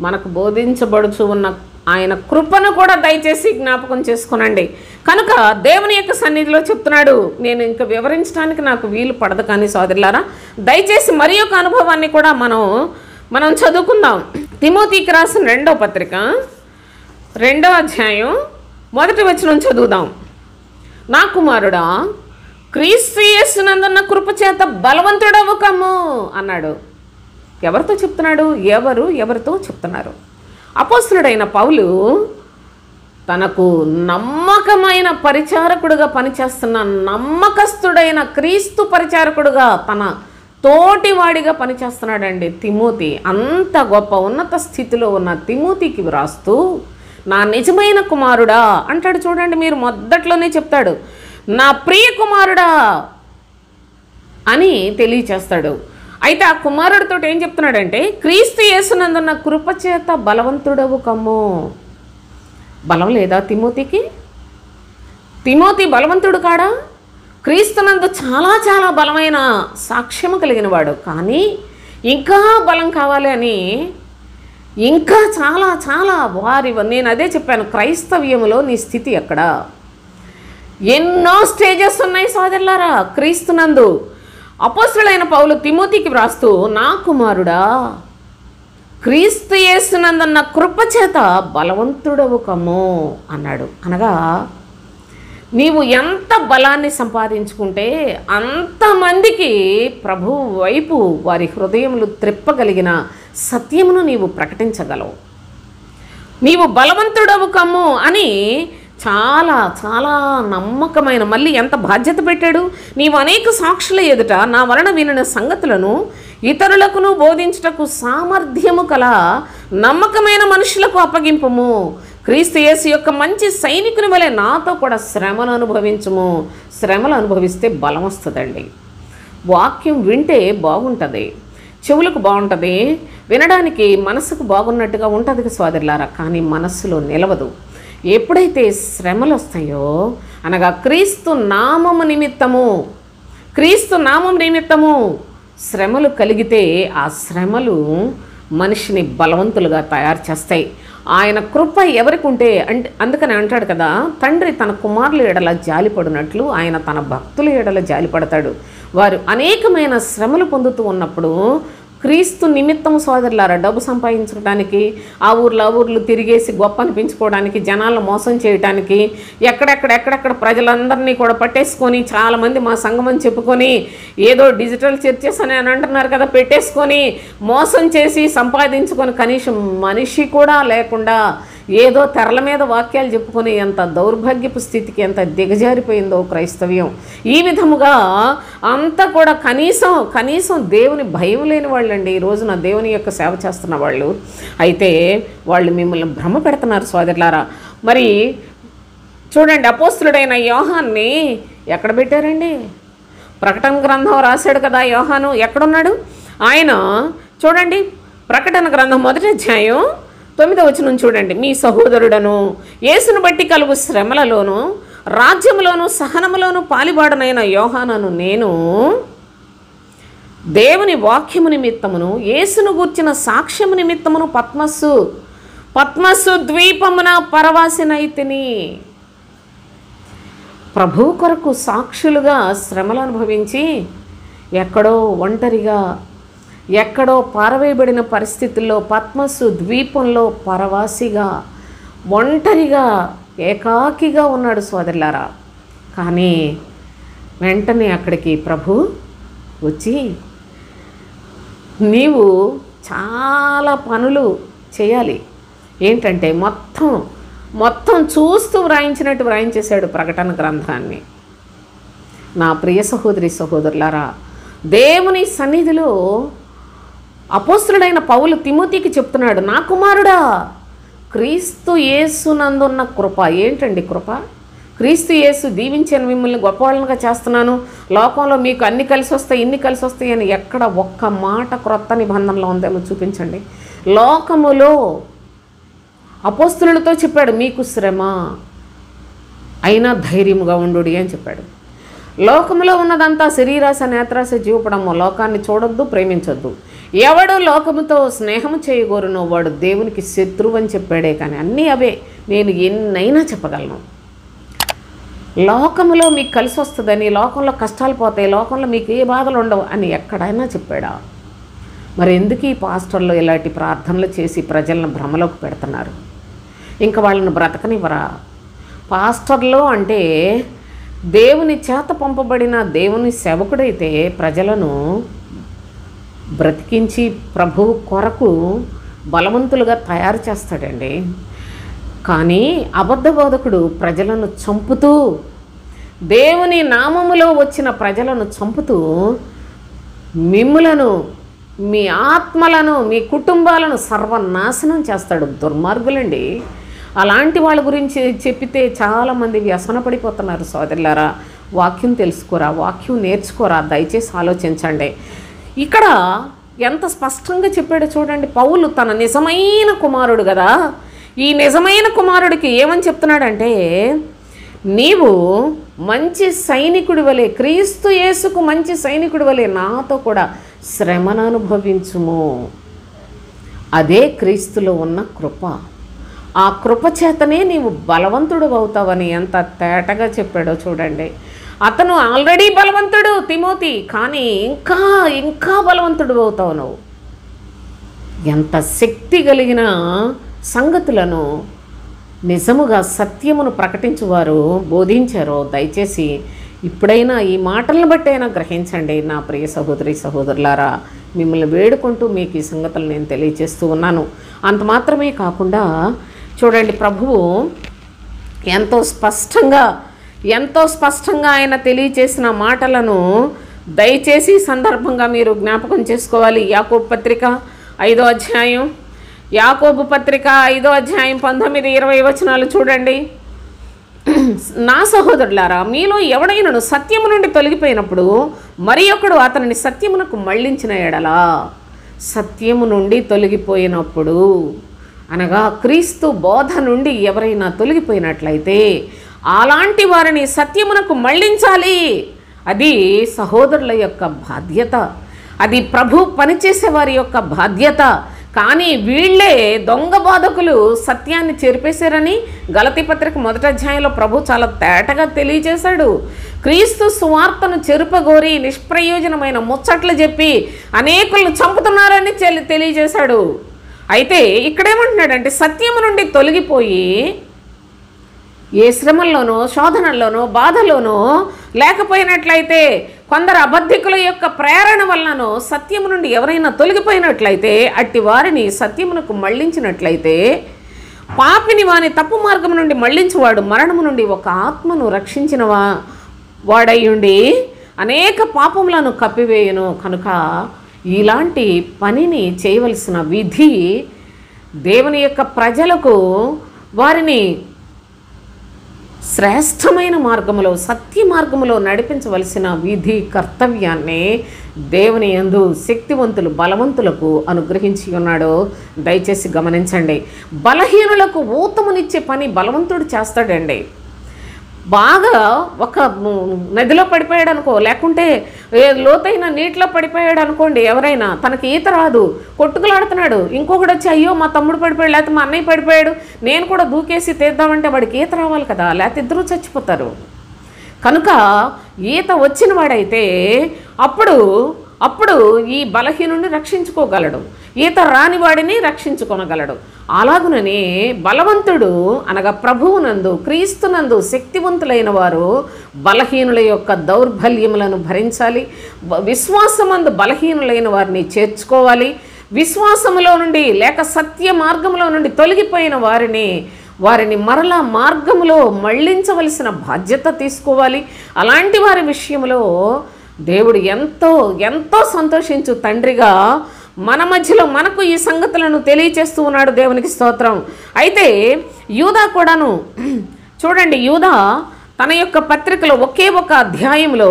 మనకు బోధించబడుచు ఉన్న ఆయన కృపను కూడా దయచేసి జ్ఞాపకం చేసుకునండి. కనుక దేవుని యొక్క సన్నిధిలో చెప్తున్నాడు. నేను ఇంకా వివరించడానికి నాకు వీలు పడదు, కానీ సోదరులారా దయచేసి మరి ఒక అనుభవాన్ని కూడా మనం చదువుకుందాం. తిమోతికి రాసిన 2వ పత్రిక 2వ అధ్యాయం 1వ వచనం చదువుదాం. నా కుమారుడా, క్రీస్తు యేసునందున్న కృపచేత బలవంతుడవు కమ్ము అన్నాడు. ఎవరితో చెప్తున్నాడు? ఎవరితో చెప్తున్నారు? అపోస్తలుడైన పౌలు తనకు నమ్మకమైన పరిచారకుడుగా పనిచేస్తున్న నమ్మకస్తుడైన క్రీస్తు పరిచారకుడుగా తన తోటివాడిగా పనిచేస్తున్నాడండి తిమోతి. అంత గొప్ప ఉన్నత స్థితిలో ఉన్న తిమోతికి వ్రాస్తూ నా నిజమైన కుమారుడా అంటాడు. చూడండి, మీరు మొదట్లోనే చెప్తాడు నా ప్రియ కుమారుడా అని తెలియచేస్తాడు. అయితే ఆ కుమారుడితో ఏం చెప్తున్నాడంటే, క్రీస్తు యేసునందున్న కృపచేత బలవంతుడవు కమ్ము. బలం లేదా తిమోతికి? తిమోతి బలవంతుడు కాడా? క్రీస్తునందు చాలా చాలా బలమైన సాక్ష్యము కలిగిన వాడు. కానీ ఇంకా బలం కావాలి అని ఇంకా చాలా చాలా నేను అదే చెప్పాను, క్రైస్తవ్యములో నీ స్థితి ఎక్కడ? ఎన్నో స్టేజెస్ ఉన్నాయి సోదరులారా క్రీస్తునందు. అపోస్తలుడైన పౌలు తిమోతికి వ్రాస్తూ నా కుమారుడా, క్రీస్తు యేసునందున్న కృపచేత బలవంతుడవు కమ్ము అన్నాడు. అనగా నీవు ఎంత బలాన్ని సంపాదించుకుంటే అంతమందికి ప్రభువు వైపు వారి హృదయములు త్రిప్పగలిగిన సత్యమును నీవు ప్రకటించగలవు. నీవు బలవంతుడవు కమ్ము అని చాలా చాలా నమ్మకమైన, మళ్ళీ ఎంత బాధ్యత పెట్టాడు, నీవు అనేక సాక్షుల ఎదుట నా వలన వినిన సంగతులను ఇతరులకును బోధించుటకు సామర్థ్యము కల నమ్మకమైన మనుషులకు అప్పగింపము. క్రీస్తు యేసు యొక్క మంచి సైనికుని వలె నాతో కూడా శ్రమను అనుభవించము. శ్రమలు అనుభవిస్తే బలం వస్తుందండి. వాక్యం వింటే బాగుంటుంది, చెవులకు బాగుంటుంది, వినడానికి మనసుకు బాగున్నట్టుగా ఉంటుంది సోదరులారా. కానీ మనస్సులో నిలవదు. ఎప్పుడైతే శ్రమలు వస్తాయో, అనగా క్రీస్తు నామము నిమిత్తము శ్రమలు కలిగితే ఆ శ్రమలు మనిషిని బలవంతులుగా తయారు చేస్తాయి. ఆయన కృప ఎవరికి ఉంటే అందుకని అంటాడు కదా, తండ్రి తన కుమారుల ఎడల జాలిపడినట్లు ఆయన తన భక్తుల ఎడల జాలిపడతాడు. వారు అనేకమైన శ్రమలు పొందుతూ ఉన్నప్పుడు క్రీస్తు నిమిత్తము సోదరులారా, డబ్బు సంపాదించడానికి, ఆ ఊర్లు తిరిగేసి గొప్ప అనిపించుకోవడానికి, జనాలను మోసం చేయడానికి, ఎక్కడెక్కడ ప్రజలందరినీ కూడా పట్టేసుకొని, చాలామంది మా సంఘం అని చెప్పుకొని ఏదో డిజిటల్ చర్చెస్ అని అంటున్నారు కదా, పెట్టేసుకొని మోసం చేసి సంపాదించుకొని కనీసం మనిషి కూడా లేకుండా ఏదో తెరల మీద వాక్యాలు చెప్పుకొని ఎంత దౌర్భాగ్యపు స్థితికి ఎంత దిగజారిపోయిందో క్రైస్తవ్యం. ఈ విధముగా అంతా కూడా కనీసం దేవుని భయం లేని వాళ్ళండి ఈ రోజున దేవుని యొక్క సేవ చేస్తున్న వాళ్ళు. అయితే వాళ్ళు మిమ్మల్ని భ్రమ పెడుతున్నారు సోదరులారా. మరి చూడండి, అపోస్తులుడైన యోహాన్ని ఎక్కడ పెట్టారండి? ప్రకటన గ్రంథం రాశాడు కదా యోహాను, ఎక్కడున్నాడు ఆయన? చూడండి, ప్రకటన గ్రంథం 1వ అధ్యాయం 9వ వచనం చూడండి. మీ సహోదరుడను యేసును బట్టి కలుగు శ్రమలలోను రాజ్యములోను సహనములోను పాలిబాడనైన యోహానను నేను దేవుని వాక్యము నిమిత్తమును యేసును గూర్చిన సాక్ష్యము నిమిత్తమును పద్మస్సు ద్వీపమున పరవాసినైతిని. ప్రభు కొరకు సాక్షులుగా శ్రమలు అనుభవించి ఎక్కడో ఒంటరిగా, ఎక్కడో పారవేయబడిన పరిస్థితుల్లో పద్మస్సు ద్వీపంలో పరవాసిగా, ఒంటరిగా, ఏకాకిగా ఉన్నాడు సోదరులారా. కానీ వెంటనే అక్కడికి ప్రభు వచ్చి, నీవు చాలా పనులు చేయాలి. ఏంటంటే మొత్తం చూస్తూ వ్రాయించినట్టు వ్రాయించేశాడు ప్రకటన గ్రంథాన్ని. నా ప్రియ సహోదరులారా, దేవుని సన్నిధిలో అపోస్తులుడైన పౌలు తిమోతికి చెప్తున్నాడు, నా కుమారుడా, క్రీస్తు యేసునందున్న కృప. ఏంటండి కృప? క్రీస్తు యేసు దీవించాను, మిమ్మల్ని గొప్పవాళ్ళుగా చేస్తున్నాను, లోకంలో మీకు అన్ని కలిసి వస్తాయి, ఇన్ని కలిసి వస్తాయి అని ఎక్కడ ఒక్క మాట క్రొత్త నిబంధనలో ఉందేమో చూపించండి. లోకములో అపోస్తులతో చెప్పాడు, మీకు శ్రమ అయినా ధైర్యముగా ఉండుడి అని చెప్పాడు. లోకములో ఉన్నదంతా శరీరాశ, నేత్రాశ, జీవపడము. లోకాన్ని చూడొద్దు, ప్రేమించొద్దు. ఎవడు లోకముతో స్నేహము చేయగోరునో వాడు దేవునికి శత్రువు అని చెప్పాడే. కానీ అన్నీ అవే, నేను ఎన్నైనా చెప్పగలను. లోకములో మీకు కలిసి వస్తుందని, లోకంలో కష్టాలు పోతాయి, లోకంలో మీకు ఏ బాధలు ఉండవు అని ఎక్కడైనా చెప్పాడా? మరి ఎందుకు ఈ పాస్టర్లు ఇలాంటి ప్రార్థనలు చేసి ప్రజలను భ్రమలోకి పెడుతున్నారు? ఇంకా వాళ్ళని బ్రతకనివ్వరా? పాస్టర్లు అంటే దేవుని చేత పంపబడిన దేవుని సేవకుడైతే ప్రజలను బ్రతికించి ప్రభు కొరకు బలవంతులుగా తయారు చేస్తాడండి. కానీ అబద్ధ బోధకుడు ప్రజలను చంపుతూ, దేవుని నామములో వచ్చిన ప్రజలను చంపుతూ మిమ్ములను, మీ ఆత్మలను, మీ కుటుంబాలను సర్వనాశనం చేస్తాడు. దుర్మార్గులండి. అలాంటి వాళ్ళ గురించి చెప్పితే చాలామంది వ్యసన పడిపోతున్నారు సోదరులారా. వాక్యం తెలుసుకోరా, వాక్యం నేర్చుకోరా, దయచేసి ఆలోచించండి. ఇక్కడ ఎంత స్పష్టంగా చెప్పాడో చూడండి. పౌలు తన నిజమైన కుమారుడు కదా, ఈ నిజమైన కుమారుడికి ఏమని చెప్తున్నాడంటే, నీవు మంచి సైనికుడి వలె, క్రీస్తు యేసుకు మంచి సైనికుడి వలె నాతో కూడా శ్రమను అనుభవించుము. అదే క్రీస్తులో ఉన్న కృప. ఆ కృప చేతనే నీవు బలవంతుడు అవుతావని ఎంత తేటగా చెప్పాడో చూడండి. అతను ఆల్రెడీ బలవంతుడు తిమోతి, కానీ ఇంకా బలవంతుడు అవుతావు నువ్వు. ఎంత శక్తి కలిగిన సంగతులను నిజముగా సత్యమును ప్రకటించువారు బోధించారో దయచేసి ఇప్పుడైనా ఈ మాటలను బట్టి అయినా గ్రహించండి. నా ప్రియ సహోదరులారా, మిమ్మల్ని వేడుకుంటూ మీకు ఈ సంగతులు నేను తెలియజేస్తూ ఉన్నాను. అంత మాత్రమే కాకుండా చూడండి, ప్రభువు ఎంతో స్పష్టంగా ఆయన తెలియచేసిన మాటలను దయచేసి ఈ సందర్భంగా మీరు జ్ఞాపకం చేసుకోవాలి. యాకోబు పత్రిక 5వ అధ్యాయం, యాకోబు పత్రిక 5వ అధ్యాయం 19-20 వచనాలు చూడండి. నా సహోదరులారా, మీలో ఎవడైనను సత్యము నుండి తొలగిపోయినప్పుడు మరి ఒకడు అతనిని సత్యమునకు మళ్ళించిన ఎడలా, సత్యము నుండి తొలగిపోయినప్పుడు అనగా క్రీస్తు బోధ నుండి ఎవరైనా తొలగిపోయినట్లయితే అలాంటి వారిని సత్యమునకు మళ్ళించాలి. అది సహోదరుల యొక్క బాధ్యత, అది ప్రభు పనిచేసే వారి యొక్క బాధ్యత. కానీ వీళ్ళే దొంగ బోధకులు సత్యాన్ని చెరిపేశారని గలతీ పత్రిక 1వ అధ్యాయంలో ప్రభు చాలా తేటగా తెలియజేశాడు. క్రీస్తు సువార్తను చెరుపగోరి నిష్ప్రయోజనమైన ముచ్చట్లు చెప్పి అనేకులను చంపుతున్నారని తెలియజేశాడు. అయితే ఇక్కడేమంటున్నాడంటే సత్యము నుండి తొలగిపోయి ఏ శ్రమల్లోనో శోధనల్లోనో బాధలోనో లేకపోయినట్లయితే, కొందరు అబద్ధికుల యొక్క ప్రేరణ వలననో సత్యము నుండి ఎవరైనా తొలగిపోయినట్లయితే అట్టి వారిని సత్యమునకు మళ్ళించినట్లయితే పాపిని వాని తప్పు మార్గం నుండి మళ్ళించువాడు మరణము నుండి ఒక ఆత్మను రక్షించిన వాడయ్యుండి అనేక పాపములను కప్పివేయును. కనుక ఇలాంటి పనిని చేయవలసిన విధి దేవుని యొక్క ప్రజలకు వారిని శ్రేష్టమైన మార్గములో సత్య మార్గములో నడిపించవలసిన విధి కర్తవ్యాన్ని దేవుని యందు శక్తివంతులు బలవంతులకు అనుగ్రహించి ఉన్నాడు. దయచేసి గమనించండి. బలహీనులకు ఊతమునిచ్చే పని బలవంతుడు చేస్తాడండి. బాగా ఒక నదిలో పడిపోయాడు అనుకో, లేకుంటే లోతైన నీటిలో పడిపోయాడు అనుకోండి, ఎవరైనా తనకి ఈత రాదు, కొట్టుకులాడుతున్నాడు, ఇంకొకటి వచ్చి అయ్యో మా తమ్ముడు పడిపోయాడు, లేకపోతే మా అన్నయ్య పడిపోయాడు, నేను కూడా దూకేసి తీద్దామంటే వాడికి ఈత రావాలి కదా, లేకపోతే ఇద్దరూ చచ్చిపోతారు. కనుక ఈత వచ్చిన వాడైతే అప్పుడు ఈ బలహీనుడిని రక్షించుకోగలడు, ఈత రాని వాడిని రక్షించుకొనగలడు. అలాగుననే బలవంతుడు అనగా ప్రభువునందు క్రీస్తునందు శక్తివంతులైన వారు బలహీనుల యొక్క దౌర్బల్యములను భరించాలి. విశ్వాసమందు బలహీనులైన వారిని చేర్చుకోవాలి. విశ్వాసములో నుండి లేక సత్య మార్గంలో నుండి తొలగిపోయిన వారిని మరలా మార్గములో మళ్ళించవలసిన బాధ్యత తీసుకోవాలి. అలాంటి వారి విషయంలో దేవుడు ఎంతో ఎంతో సంతోషించు తండ్రిగా మన మధ్యలో మనకు ఈ సంగతులను తెలియచేస్తూ ఉన్నాడు. దేవునికి స్తోత్రం. అయితే యూదా కూడాను చూడండి, యూదా తన యొక్క పత్రికలో ఒకే ఒక అధ్యాయంలో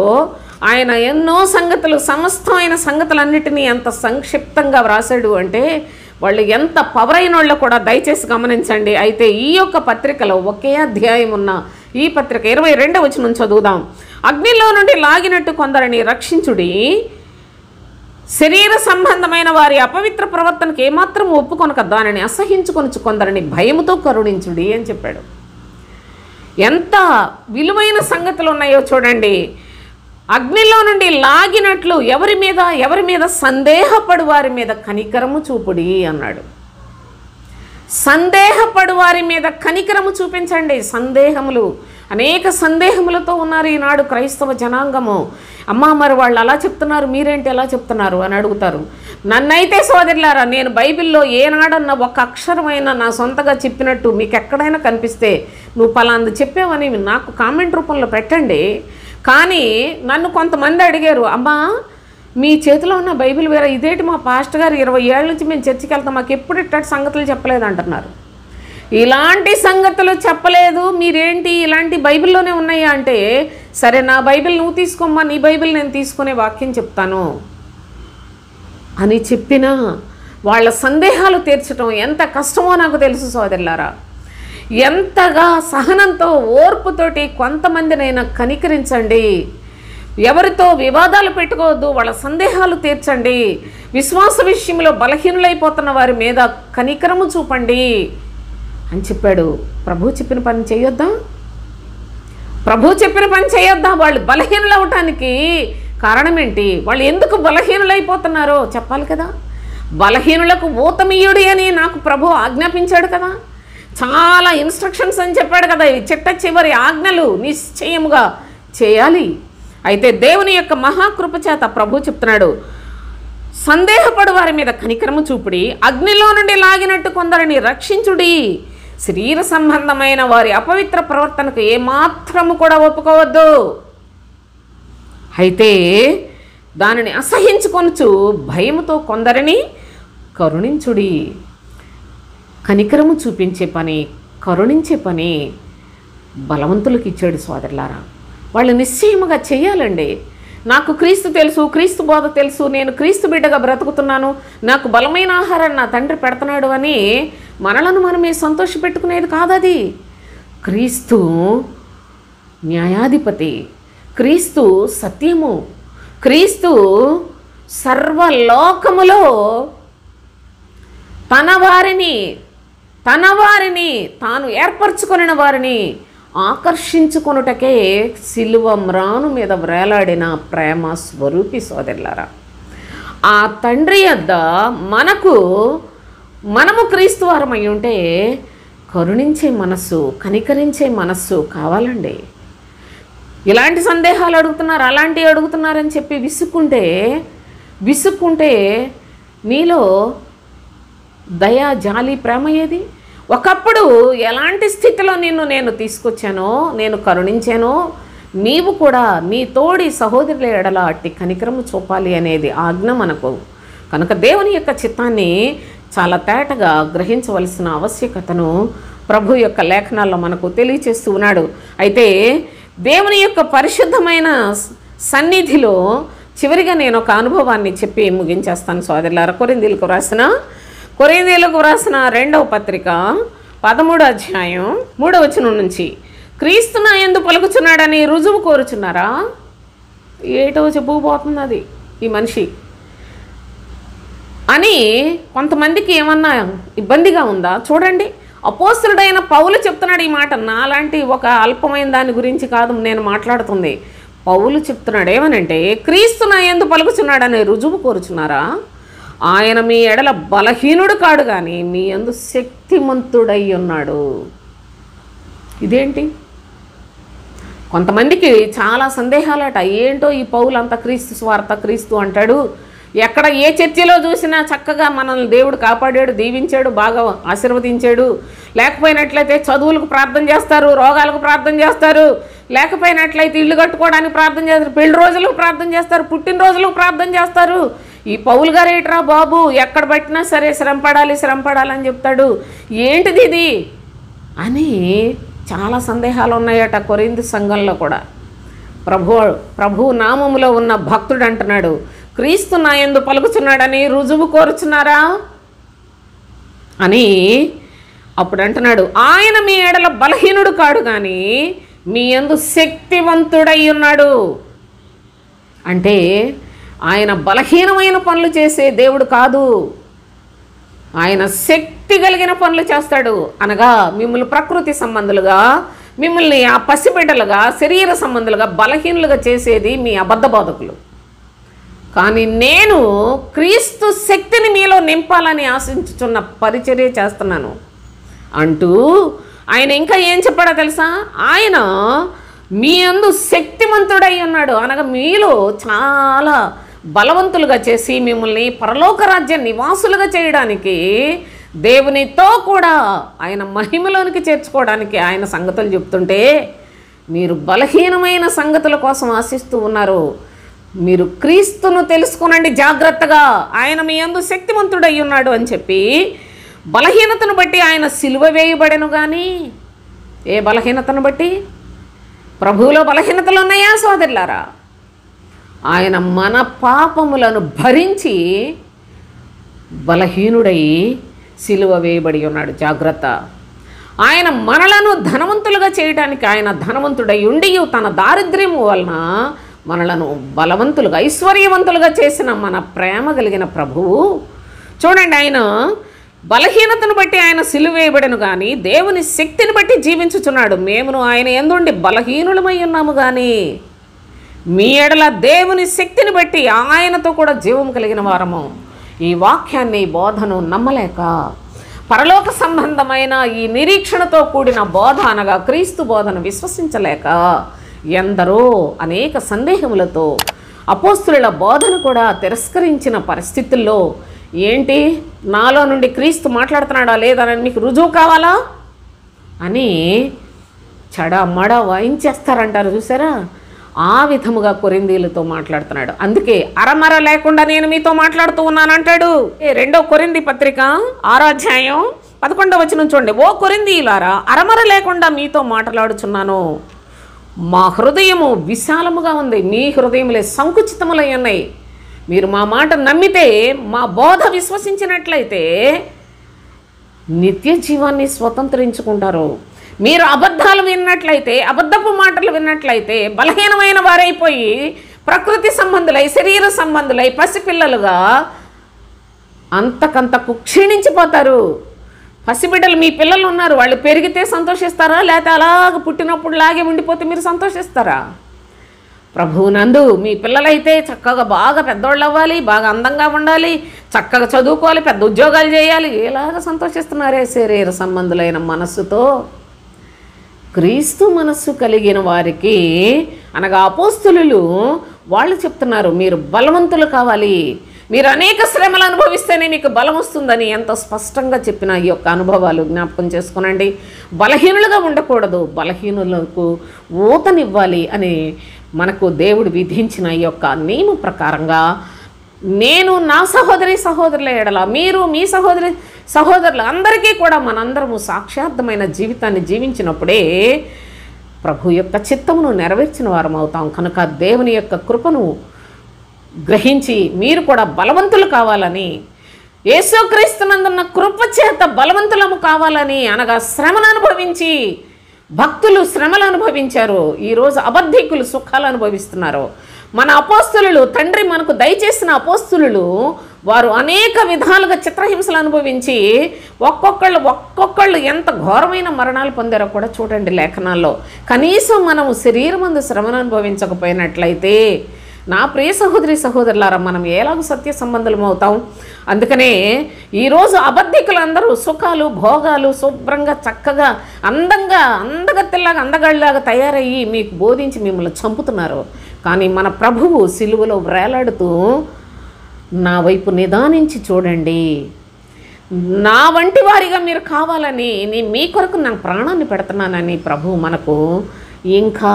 ఆయన ఎన్నో సంగతులు, సమస్తమైన సంగతులన్నిటినీ ఎంత సంక్షిప్తంగా వ్రాసాడు అంటే వాళ్ళు ఎంత పవర్ అయిన వాళ్ళు కూడా దయచేసి గమనించండి. అయితే ఈ యొక్క పత్రికలో ఒకే అధ్యాయం ఉన్న ఈ పత్రిక 22వ వచనం చదువుదాం. అగ్నిలో నుండి లాగినట్టు కొందరిని రక్షించుడి, శరీర సంబంధమైన వారి అపవిత్ర ప్రవర్తనకు ఏమాత్రం ఒప్పుకొనక దానిని అసహించుకొనుచు కొందరిని భయముతో కరుణించుడి అని చెప్పాడు. ఎంత విలువైన సంగతులు ఉన్నాయో చూడండి. అగ్నిలో నుండి లాగినట్లు ఎవరి మీద సందేహపడు వారి మీద కనికరము చూపుడి అన్నాడు. సందేహపడు వారి మీద కనికరము చూపించండి. అనేక సందేహములతో ఉన్నారు ఈనాడు క్రైస్తవ జనాంగము. అమ్మా మరి వాళ్ళు అలా చెప్తున్నారు, మీరేంటి ఎలా చెప్తున్నారు అని అడుగుతారు. నన్నైతే సోదరులారా, నేను బైబిల్లో ఏనాడన్న ఒక అక్షరమైనా నా సొంతగా చెప్పినట్టు మీకు ఎక్కడైనా కనిపిస్తే నువ్వు పలాంది చెప్పావని నాకు కామెంట్ రూపంలో పెట్టండి. కానీ నన్ను కొంతమంది అడిగారు, అమ్మా మీ చేతిలో ఉన్న బైబిల్ వేరే, ఇదేంటి మా పాస్టర్ గారు 20 ఏళ్ళ నుంచి మేము చర్చికి వెళ్తాం, మాకు ఎప్పుడు ఇట్లాంటి సంగతులు చెప్పలేదు అంటున్నారు. ఇలాంటి సంగతులు చెప్పలేదు, మీరేంటి ఇలాంటి బైబిల్లోనే ఉన్నాయా అంటే, సరే నా బైబిల్ నువ్వు తీసుకోమ్మా, నీ బైబిల్ నేను తీసుకునే వాక్యం చెప్తాను అని చెప్పినా వాళ్ళ సందేహాలు తీర్చడం ఎంత కష్టమో నాకు తెలుసు సోదరులారా. ఎంతగా సహనంతో ఓర్పుతోటి కొంతమందినైనా కనికరించండి. ఎవరితో వివాదాలు పెట్టుకోవద్దు, వాళ్ళ సందేహాలు తీర్చండి. విశ్వాస విషయంలో బలహీనులైపోతున్న వారి మీద కనికరము చూపండి అని చెప్పాడు. ప్రభు చెప్పిన పని చేయొద్దా? వాళ్ళు బలహీనులు అవటానికి కారణం ఏంటి? వాళ్ళు ఎందుకు బలహీనులైపోతున్నారో చెప్పాలి కదా. బలహీనులకు ఊతమీయుడి అని నాకు ప్రభు ఆజ్ఞాపించాడు కదా. చాలా ఇన్స్ట్రక్షన్స్ అని చెప్పాడు కదా. ఈ చిట్ట చివరి ఆజ్ఞలు నిశ్చయముగా చేయాలి. అయితే దేవుని యొక్క మహాకృప చేత ప్రభు చెప్తున్నాడు, సందేహపడు వారి మీద కనికరము చూపుడి, అగ్నిలో నుండి లాగినట్టు కొందరిని రక్షించుడి, శరీర సంబంధమైన వారి అపవిత్ర ప్రవర్తనకు ఏమాత్రము కూడా ఒప్పుకోవద్దు. అయితే దానిని అసహించుకొనుచు భయముతో కొందరిని కరుణించుడి. కనికరము చూపించే పని, కరుణించే పని బలవంతులకు ఇచ్చాడు సోదరులారా. వాళ్ళు నిశ్చయముగా చేయాలండి. నాకు క్రీస్తు తెలుసు, క్రీస్తు బోధ తెలుసు, నేను క్రీస్తు బిడ్డగా బ్రతుకుతున్నాను, నాకు బలమైన ఆహారాన్ని నా తండ్రి పెడుతున్నాడు అని మనలను మనమే సంతోషపెట్టుకునేది కాదది. క్రీస్తు న్యాయాధిపతి, క్రీస్తు సత్యము, క్రీస్తు సర్వలోకములో తన వారిని తాను ఏర్పరచుకొనిన వారిని ఆకర్షించుకొనుటకే సిలువ మ్రాను మీద వ్రేలాడిన ప్రేమ స్వరూపి సోదరులారా. ఆ తండ్రి యొద్ద మనము క్రీస్తు వారమై ఉంటే కరుణించే మనస్సు, కనికరించే మనస్సు కావాలండి. ఇలాంటి సందేహాలు అడుగుతున్నారు, అలాంటివి అడుగుతున్నారని చెప్పి విసుక్కుంటే నీలో దయ, జాలి, ప్రేమ ఏది? ఒకప్పుడు ఎలాంటి స్థితిలో నేను తీసుకొచ్చానో, నేను కరుణించానో, నీవు కూడా నీ తోడి సహోదరుల ఎడల అట్టి కనికరము చూపాలి అనేది ఆజ్ఞ మనకు. కనుక దేవుని యొక్క చిత్తాన్ని చాలా తేటగా గ్రహించవలసిన ఆవశ్యకతను ప్రభు యొక్క లేఖనాల్లో మనకు తెలియచేస్తూ ఉన్నాడు. అయితే దేవుని యొక్క పరిశుద్ధమైన సన్నిధిలో చివరిగా నేను ఒక అనుభవాన్ని చెప్పి ముగించేస్తాను సోదరులారా. కొరింథీయులకు వ్రాసిన 2వ పత్రిక 13వ అధ్యాయం 3వ వచనం నుంచి, క్రీస్తు నా యందు పలుకుచున్నాడని రుజువు కోరుచున్నారా? ఏటో చెప్పుకుపోతుంది అది ఈ మనిషి అని కొంతమందికి ఏమన్నా ఇబ్బందిగా ఉందా? చూడండి, అపోస్తలుడైన పౌలు చెప్తున్నాడు ఈ మాట. నాలాంటి ఒక అల్పమైన దాని గురించి కాదు నేను మాట్లాడుతుంది. పౌలు చెప్తున్నాడు ఏమనంటే, క్రీస్తు నా యందు పలుకుచున్నాడని రుజువు కోరుచున్నారా? ఆయన మీ ఎడల బలహీనుడు కాడు కానీ మీ యందు శక్తిమంతుడై ఉన్నాడు. ఇదేంటి? కొంతమందికి చాలా సందేహాలట. ఏంటో ఈ పౌలు అంత క్రీస్తు స్వార్థ, క్రీస్తు అంటాడు, ఎక్కడ ఏ చర్చిలో చూసినా చక్కగా మనల్ని దేవుడు కాపాడాడు, దీవించాడు, బాగా ఆశీర్వదించాడు. లేకపోయినట్లయితే చదువులకు ప్రార్థన చేస్తారు, రోగాలకు ప్రార్థన చేస్తారు, లేకపోయినట్లయితే ఇల్లు కట్టుకోవడానికి ప్రార్థన చేస్తారు, పెళ్లి రోజులకు ప్రార్థన చేస్తారు, పుట్టినరోజులకు ప్రార్థన చేస్తారు. ఈ పౌలు గారు ఏట్రా బాబు, ఎక్కడ పట్టినా సరే శ్రమ పడాలని చెప్తాడు, ఏంటిది ఇది అని చాలా సందేహాలు ఉన్నాయట కొరింథీ సంఘంలో కూడా. ప్రభు నామములో ఉన్న భక్తుడు అంటున్నాడు, క్రీస్తు నా యందు పలుకుచున్నాడని రుజువు కోరుచున్నారా అని. అప్పుడు అంటున్నాడు, ఆయన మీ ఎడల బలహీనుడు కాడు కానీ మీ యందు శక్తివంతుడై ఉన్నాడు. అంటే ఆయన బలహీనమైన పనులు చేసే దేవుడు కాదు, ఆయన శక్తి కలిగిన పనులు చేస్తాడు. అనగా మిమ్మల్ని ప్రకృతి సంబంధులుగా, మిమ్మల్ని ఆ పసిబిడ్డలుగా, శరీర సంబంధులుగా, బలహీనులుగా చేసేది మీ అబద్ధ బోధకులు. కానీ నేను క్రీస్తు శక్తిని మీలో నింపాలని ఆశించుచున్న పరిచర్య చేస్తున్నాను అంటూ ఆయన ఇంకా ఏం చెప్పాడో తెలుసా? ఆయన మీ యందు శక్తిమంతుడై ఉన్నాడు. అనగా మీలో చాలా బలవంతులుగా చేసి మిమ్మల్ని పరలోక రాజ్య నివాసులుగా చేయడానికి, దేవునితో కూడా ఆయన మహిమలోనికి చేర్చుకోవడానికి ఆయన సంగతులు చెప్తుంటే మీరు బలహీనమైన సంగతుల కోసం ఆశిస్తూ ఉన్నారు. మీరు క్రీస్తును తెలుసుకునండి జాగ్రత్తగా, ఆయన మీ యందు శక్తిమంతుడై ఉన్నాడు అని చెప్పి బలహీనతను బట్టి ఆయన సిలువ వేయబడెను. కానీ ఏ బలహీనతను బట్టి? ప్రభువులో బలహీనతలు ఉన్నాయా సోదరులారా? ఆయన మన పాపములను భరించి బలహీనుడై సిలువ వేయబడి ఉన్నాడు. జాగ్రత్త. ఆయన మనలను ధనవంతులుగా చేయడానికి ఆయన ధనవంతుడై ఉండి తన దారిద్ర్యము వలన మనలను బలవంతులుగా, ఐశ్వర్యవంతులుగా చేసిన మన ప్రేమ కలిగిన ప్రభువు చూడండి, ఆయన బలహీనతను బట్టి ఆయన సిలువ వేయబడను కానీ దేవుని శక్తిని బట్టి జీవించుచున్నాడు. మేమును ఆయన యందుండి బలహీనులమై ఉన్నాము కానీ మీ ఎడల దేవుని శక్తిని బట్టి ఆయనతో కూడా జీవం కలిగిన వారము. ఈ వాక్యాన్ని, బోధను నమ్మలేక పరలోక సంబంధమైన ఈ నిరీక్షణతో కూడిన బోధ అనగా క్రీస్తు బోధను విశ్వసించలేక ఎందరో అనేక సందేహములతో అపోస్తుల బోధను కూడా తిరస్కరించిన పరిస్థితుల్లో ఏంటి, నాలో నుండి క్రీస్తు మాట్లాడుతున్నాడా లేదా అని మీకు రుజువు కావాలా? అని చడమడ వాయించేస్తారంటారు చూసారా, ఆ విధముగా కొరింథీయులతో మాట్లాడుతున్నాడు. అందుకే అరమర లేకుండా నేను మీతో మాట్లాడుతూ ఉన్నానంటాడు. 2 కొరింథీ పత్రిక 6వ అధ్యాయం 11వ వచనం చూడండి. ఓ కొరింథీయులారా, అరమర లేకుండా మీతో మాట్లాడుచున్నాను. మా హృదయము విశాలముగా ఉంది, మీ హృదయములే సంకుచితములై ఉన్నాయి. మీరు మా మాట నమ్మితే, మా బోధ విశ్వసించినట్లయితే నిత్య జీవాన్ని స్వతంత్రించుకుంటారు. మీరు అబద్ధాలు విన్నట్లయితే, అబద్ధపు మాటలు విన్నట్లయితే బలహీనమైన వారైపోయి ప్రకృతి సంబంధులై, శరీర సంబంధులై, పసిపిల్లలుగా అంతకంతకు క్షీణించిపోతారు. పసిబిడ్డలు మీ పిల్లలు ఉన్నారు, వాళ్ళు పెరిగితే సంతోషిస్తారా, లేకపోతే అలాగ పుట్టినప్పుడు లాగే ఉండిపోతే మీరు సంతోషిస్తారా? ప్రభువునందు మీ పిల్లలైతే చక్కగా బాగా పెద్దోళ్ళు అవ్వాలి, బాగా అందంగా ఉండాలి, చక్కగా చదువుకోవాలి, పెద్ద ఉద్యోగాలు చేయాలి, ఎలాగ సంతోషిస్తున్నారే శరీర సంబంధులైన మనస్సుతో? క్రీస్తు మనస్సు కలిగిన వారికి అనగా అపోస్తులు వాళ్ళు చెప్తున్నారు, మీరు బలవంతులు కావాలి, మీరు అనేక శ్రమలు అనుభవిస్తేనే మీకు బలం వస్తుందని ఎంత స్పష్టంగా చెప్పిన ఈ యొక్క అనుభవాలు జ్ఞాపకం చేసుకునండి. బలహీనులుగా ఉండకూడదు, బలహీనులకు ఊతనివ్వాలి అని మనకు దేవుడు విధించిన ఈ యొక్క నియమ ప్రకారంగా నేను నా సహోదరుల ఎడల, మీరు మీ సహోదరులు అందరికీ కూడా మనందరము సాక్షార్థమైన జీవితాన్ని జీవించినప్పుడే ప్రభు యొక్క చిత్తమును నెరవేర్చిన వారం అవుతాం. కనుక దేవుని యొక్క కృపను గ్రహించి మీరు కూడా బలవంతులు కావాలని, యేసుక్రీస్తునందున్న కృప చేత బలవంతులము కావాలని, అనగా శ్రమను అనుభవించి భక్తులు శ్రమలు అనుభవించారు, ఈరోజు అబద్ధికులు సుఖాలు అనుభవిస్తున్నారు. మన అపోస్తులు, తండ్రి మనకు దయచేసిన అపోస్తులు వారు అనేక విధాలుగా చిత్రహింసలు అనుభవించి ఒక్కొక్కళ్ళు ఎంత ఘోరమైన మరణాలు పొందారో కూడా చూడండి లేఖనాల్లో. కనీసం మనము శరీరమందు శ్రమను అనుభవించకపోయినట్లయితే నా ప్రియ సహోదరులారా, మనం ఎలాగో సత్య సంబంధులం అవుతాం. అందుకనే ఈరోజు అబద్ధికులందరూ సుఖాలు భోగాలు శుభ్రంగా చక్కగా అందగత్తెల్లాగా అందగాళ్ళలాగా తయారయ్యి మీకు బోధించి మిమ్మల్ని చంపుతున్నారు. కానీ మన ప్రభువు సిలువలో వేలాడుతూ నా వైపు నిదానించి చూడండి, నా వంటి వారిగా మీరు కావాలని నేను మీ కొరకు నా ప్రాణాన్ని పెడుతున్నానని ప్రభువు మనకు ఇంకా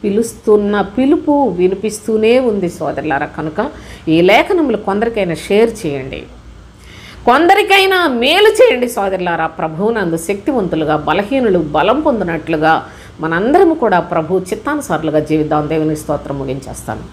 పిలుస్తున్న పిలుపు వినిపిస్తూనే ఉంది సోదరులారా. కనుక ఈ లేఖనములు కొందరికైనా షేర్ చేయండి, కొందరికైనా మేలు చేయండి సోదరులారా. ప్రభువునందు శక్తివంతులుగా, బలహీనులు బలం పొందినట్లుగా మనందరము కూడా ప్రభు చిత్తానుసారులుగా జీవిద్దాం. దేవుని స్తోత్రం ముగించేస్తాను.